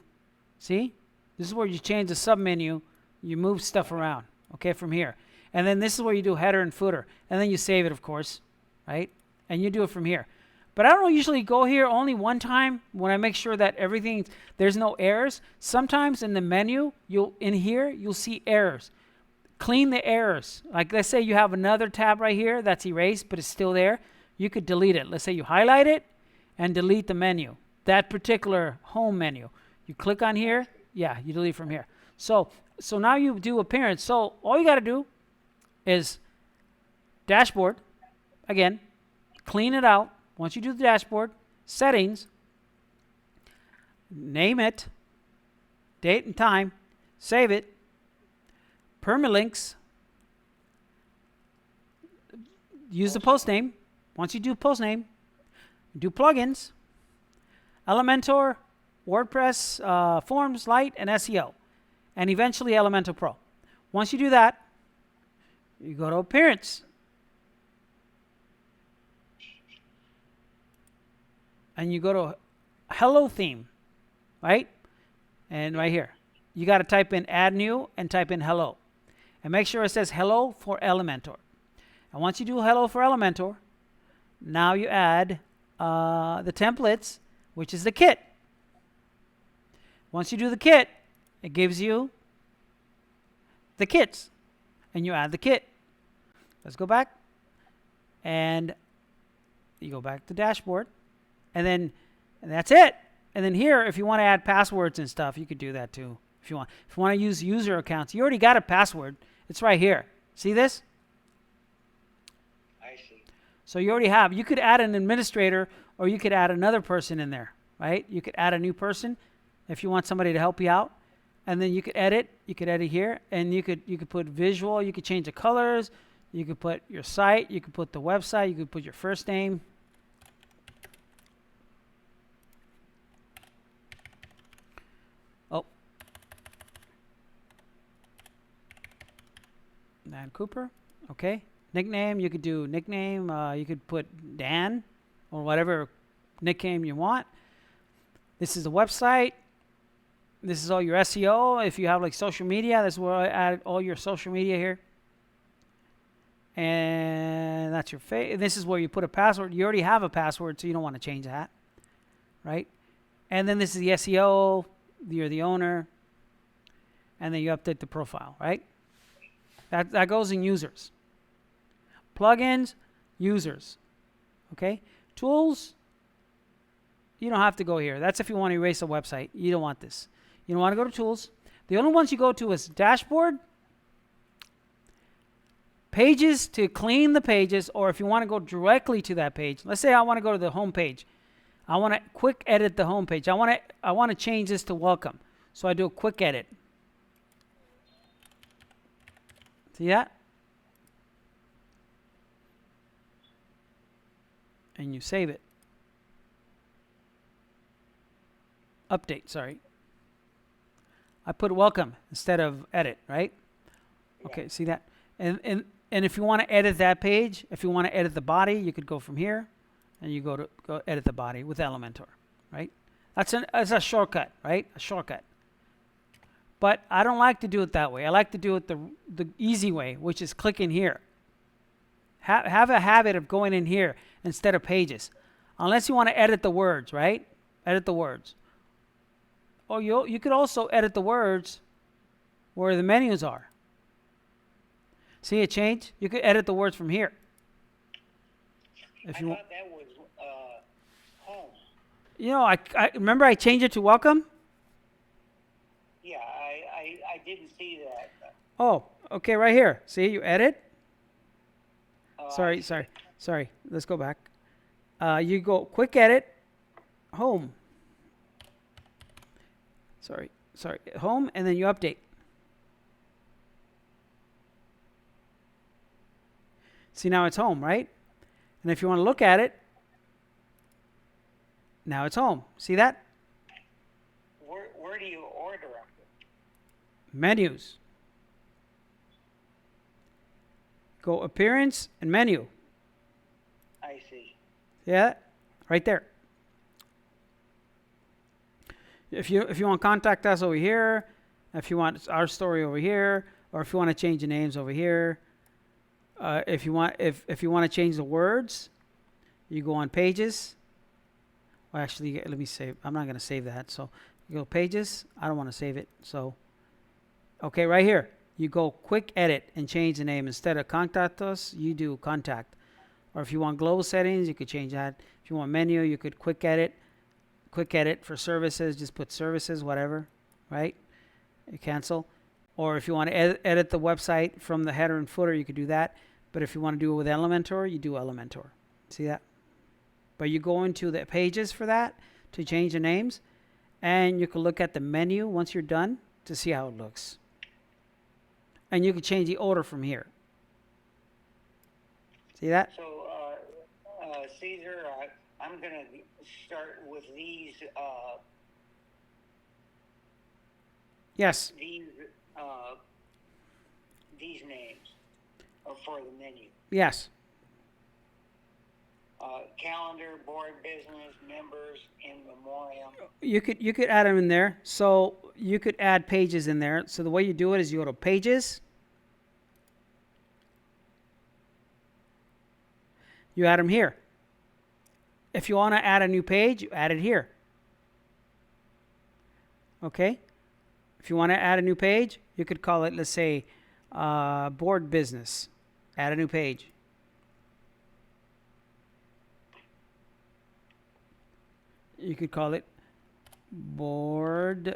See? This is where you change the submenu. You move stuff around, okay, from here. And then this is where you do header and footer. And then you save it, of course, right? And you do it from here. But I don't usually go here only one time when I make sure that there's no errors. Sometimes in the menu, you'll see errors. Clean the errors. Like let's say you have another tab right here that's erased, but it's still there. You could delete it. Let's say you highlight it and delete the menu, that particular home menu. You click on here, yeah, you delete from here. So now you do appearance. So all you got to do is dashboard, again, clean it out. Once you do the dashboard, settings, name it, date and time, save it, permalinks, use the post name. Once you do post name, do plugins, Elementor, WordPress, Forms, Lite, and SEO, and eventually Elementor Pro. Once you do that, you go to appearance. And you go to hello theme, right? And right here, you got to type in add new and type in hello. And make sure it says hello for Elementor. And once you do hello for Elementor, now you add the templates, which is the kit. Once you do the kit, it gives you the kits. And you add the kit. Let's go back. And you go back to dashboard. And that's it. And then here, if you want to add passwords and stuff, you could do that too. If you want to use user accounts, you already got a password. It's right here. See this? I see. So you already have. You could add an administrator, or you could add another person in there, right? You could add a new person if you want somebody to help you out, and then you could edit. You could edit here, and you could put visual. You could change the colors. You could put your site. You could put the website. You could put your first name. Oh. Dan Cooper. Okay. Nickname, you could do nickname. You could put Dan or whatever nickname you want. This is the website. This is all your SEO. If you have like social media, that's where I add all your social media here. And that's your this is where you put a password. You already have a password, so you don't want to change that, right? And then this is the SEO. You're the owner. And then you update the profile, right? That goes in users. Plugins, users. Okay? Tools, you don't have to go here. That's if you want to erase a website. You don't want this. You don't want to go to tools. The only ones you go to is dashboard, pages to clean the pages, or if you want to go directly to that page. Let's say I want to go to the home page. I want to quick edit the home page. I want to change this to welcome. So I do a quick edit. See that? And you save it. Update, sorry. I put welcome instead of edit, right? Yeah. Okay, see that? And if you want to edit that page, if you want to edit the body, you could go from here and you go edit the body with Elementor, right? That's a shortcut, right? A shortcut. But I don't like to do it that way. I like to do it the easy way, which is clicking here. Have a habit of going in here instead of pages. Unless you want to edit the words, right? Edit the words. Or you could also edit the words where the menus are. See it change? You could edit the words from here. If you thought that was home. You know, I remember I changed it to welcome. Yeah, I didn't see that. Oh, okay, right here. See, you edit. Sorry. Let's go back. You go quick edit, home. Sorry, home, and then you update. See, now it's home, right? And if you want to look at it, now it's home. See that? Where do you order them? Menus. Go appearance and menu. I see. Yeah, right there. If you want to contact us over here, if you want our story over here, or if you want to change the names over here, if you want to change the words, you go on pages Well, actually, let me save. I'm not going to save that. So you go pages. I don't want to save it. So, okay, right here. You go quick edit and change the name. Instead of contact us, you do contact. Or if you want global settings, you could change that. If you want menu, you could quick edit. Quick edit for services, just put services, whatever, right? You cancel. Or if you want to edit the website from the header and footer, you could do that. But if you want to do it with Elementor, you do Elementor. See that? But you go into the pages for that to change the names. And you can look at the menu once you're done to see how it looks. And you can change the order from here. See that? So, Caesar, I'm going to start with these, Yes. these names for the menu. Yes. Calendar, board business, members, in memoriam. You could add them in there. So you could add pages in there. So the way you do it is you go to pages. You add them here. If you want to add a new page, you add it here. Okay? If you want to add a new page, you could call it, let's say, board business. Add a new page. You could call it board.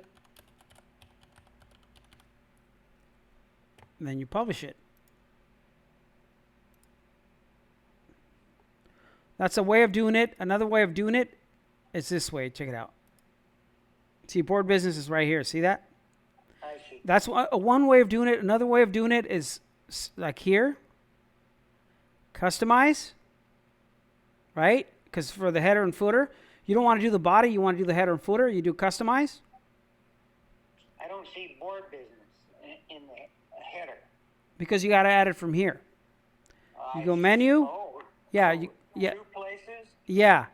And then you publish it. That's a way of doing it. Another way of doing it is this way. Check it out. See, board business is right here. See that? I see. That's one way of doing it. Another way of doing it is like here. Customize. Right? Because for the header and footer, you don't want to do the body. You want to do the header and footer. You do customize. I don't see board business in the header. Because you got to add it from here. You go menu. Oh, Yeah. two places? Yeah.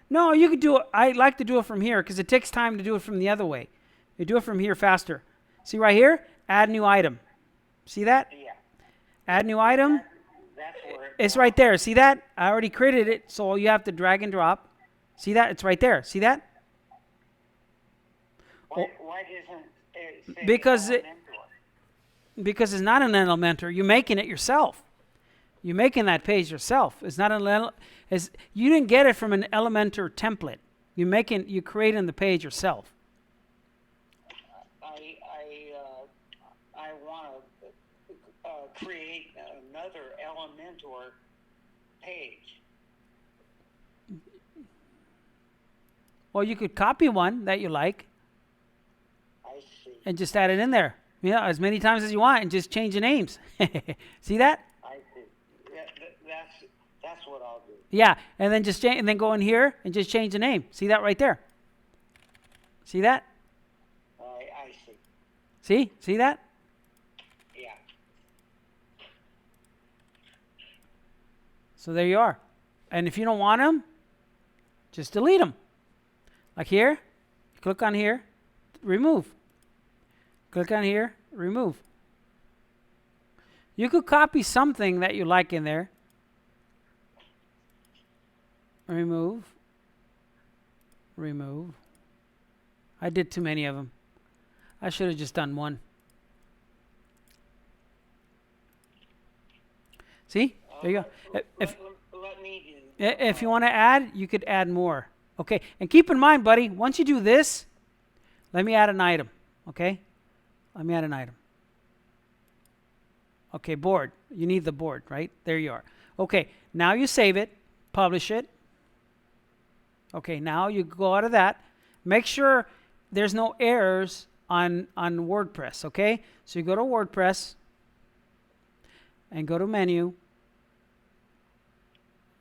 No, you could do it. I like to do it from here because it takes time to do it from the other way. You do it from here faster. See right here? Add new item. See that? Yeah. Add new item. That's where It's right there. See that? I already created it, so all you have to drag and drop. See that? It's right there. See that? Why doesn't it say Because Elementor? because it's not an Elementor. You're making it yourself. You're making that page yourself. It's not you didn't get it from an Elementor template. You're creating the page yourself. I want to create another Elementor page. Well, you could copy one that you like I see. and just add it in there. Yeah, as many times as you want and just change the names. See that? I see. That's what I'll do. Yeah, and then just and then go in here and just change the name. See that right there? See that? I see. See that? Yeah. So there you are. And if you don't want them, just delete them. Like here, click on here, remove. Click on here, remove. You could copy something that you like in there. Remove. Remove. I did too many of them. I should have just done one. See? There you go. Let me do. If you want to add, you could add more. Okay? And keep in mind, buddy, once you do this, let me add an item. Okay? Let me add an item. Okay, board. You need the board, right? There you are. Okay, now you save it, publish it. Okay, now you go out of that. Make sure there's no errors on WordPress, okay? So you go to WordPress and go to menu.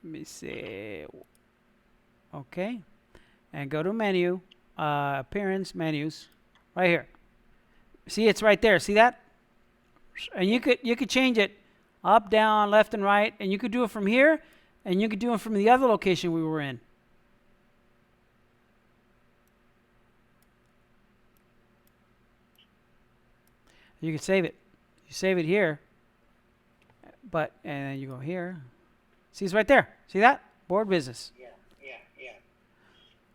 Let me see. Okay. And go to menu, appearance, menus, right here. See, it's right there. See that? And you could change it up, down, left, and right, and you could do it from here, and you could do it from the other location we were in. You can save it. You save it here, and then you go here. See, it's right there. See that? Board business. Yeah.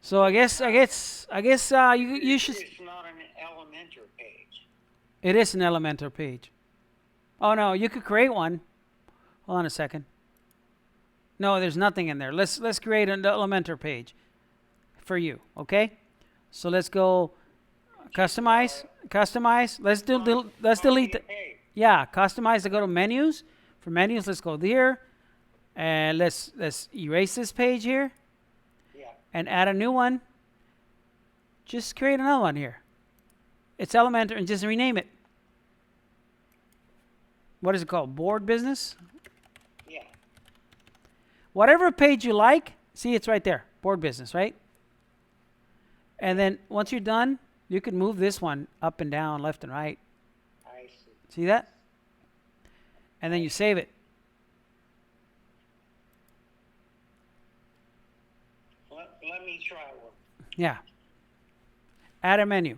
So I guess you should. It's not an Elementor page. It is an Elementor page. Oh no, you could create one. Hold on a second. No, there's nothing in there. Let's create an Elementor page for you. Okay. So let's go customize. Let's delete the. Page. Yeah, customize to go to menus. For menus, let's go there. And let's erase this page here. Yeah. And add a new one. Just create another one here. It's Elementor and just rename it. What is it called? Board business? Yeah. Whatever page you like. See, it's right there. Board business, right? And then once you're done, you can move this one up and down, left and right. I see. See that? And then you save it. Let me try one. Yeah. Add a menu.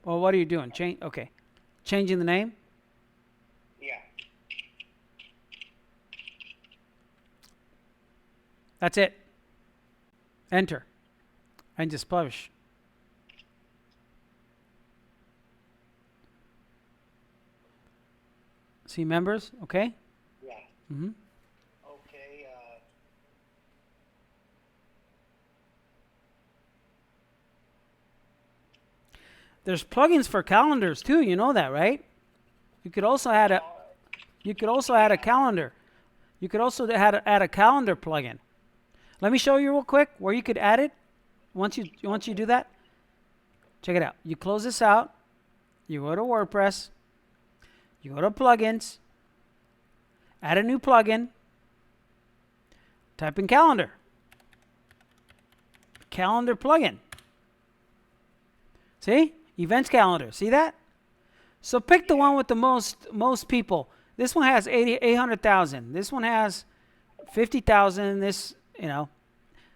Well, what are you doing? Change. Okay. Changing the name. Yeah. That's it. Enter. And just publish. See members? Okay. Yeah. Mm-hmm. Okay. There's plugins for calendars too. You know that, right? You could also add a. You could also add a calendar. You could also add a calendar plugin. Let me show you real quick where you could add it. Once you do that, check it out. You close this out. You go to WordPress. You go to plugins. Add a new plugin. Type in calendar. Calendar plugin. See? Events calendar. See that? So pick the one with the most people. This one has 800,000. This one has 50,000. This, you know.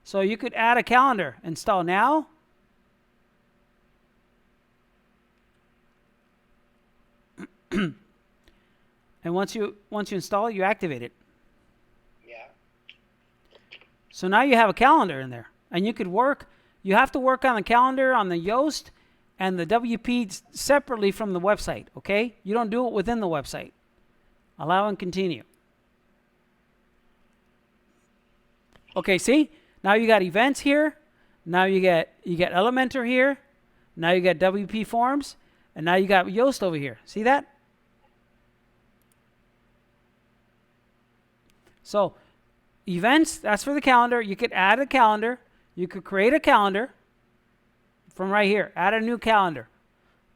So you could add a calendar. Install now. And once you install it, you activate it. yeah. So now you have a calendar in there. And you could work. You have to work on the calendar on the Yoast and the WP separately from the website, okay? You don't do it within the website. Allow and continue. Okay, see? Now you got events here. Now you get Elementor here. Now you got WP forms. And now you got Yoast over here. See that? So events, that's for the calendar. You could add a calendar. You could create a calendar from right here. Add a new calendar.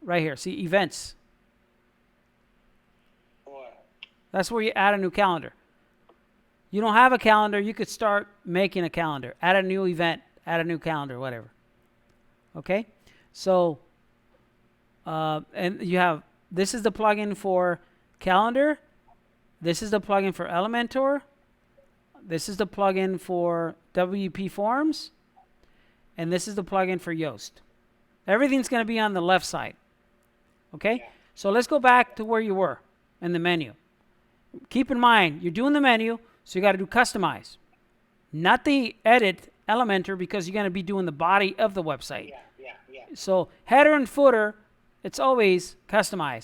Right here. See, events. What? That's where you add a new calendar. You don't have a calendar, you could start making a calendar. Add a new event. Add a new calendar, whatever. Okay? So, and you have, this is the plugin for calendar. This is the plugin for Elementor. This is the plugin for WP Forms. And this is the plugin for Yoast. Everything's going to be on the left side. Okay? Yeah. So let's go back to where you were in the menu. Keep in mind, you're doing the menu, so you got to do customize. Not the edit Elementor, because you're going to be doing the body of the website. Yeah. So header and footer, it's always customize.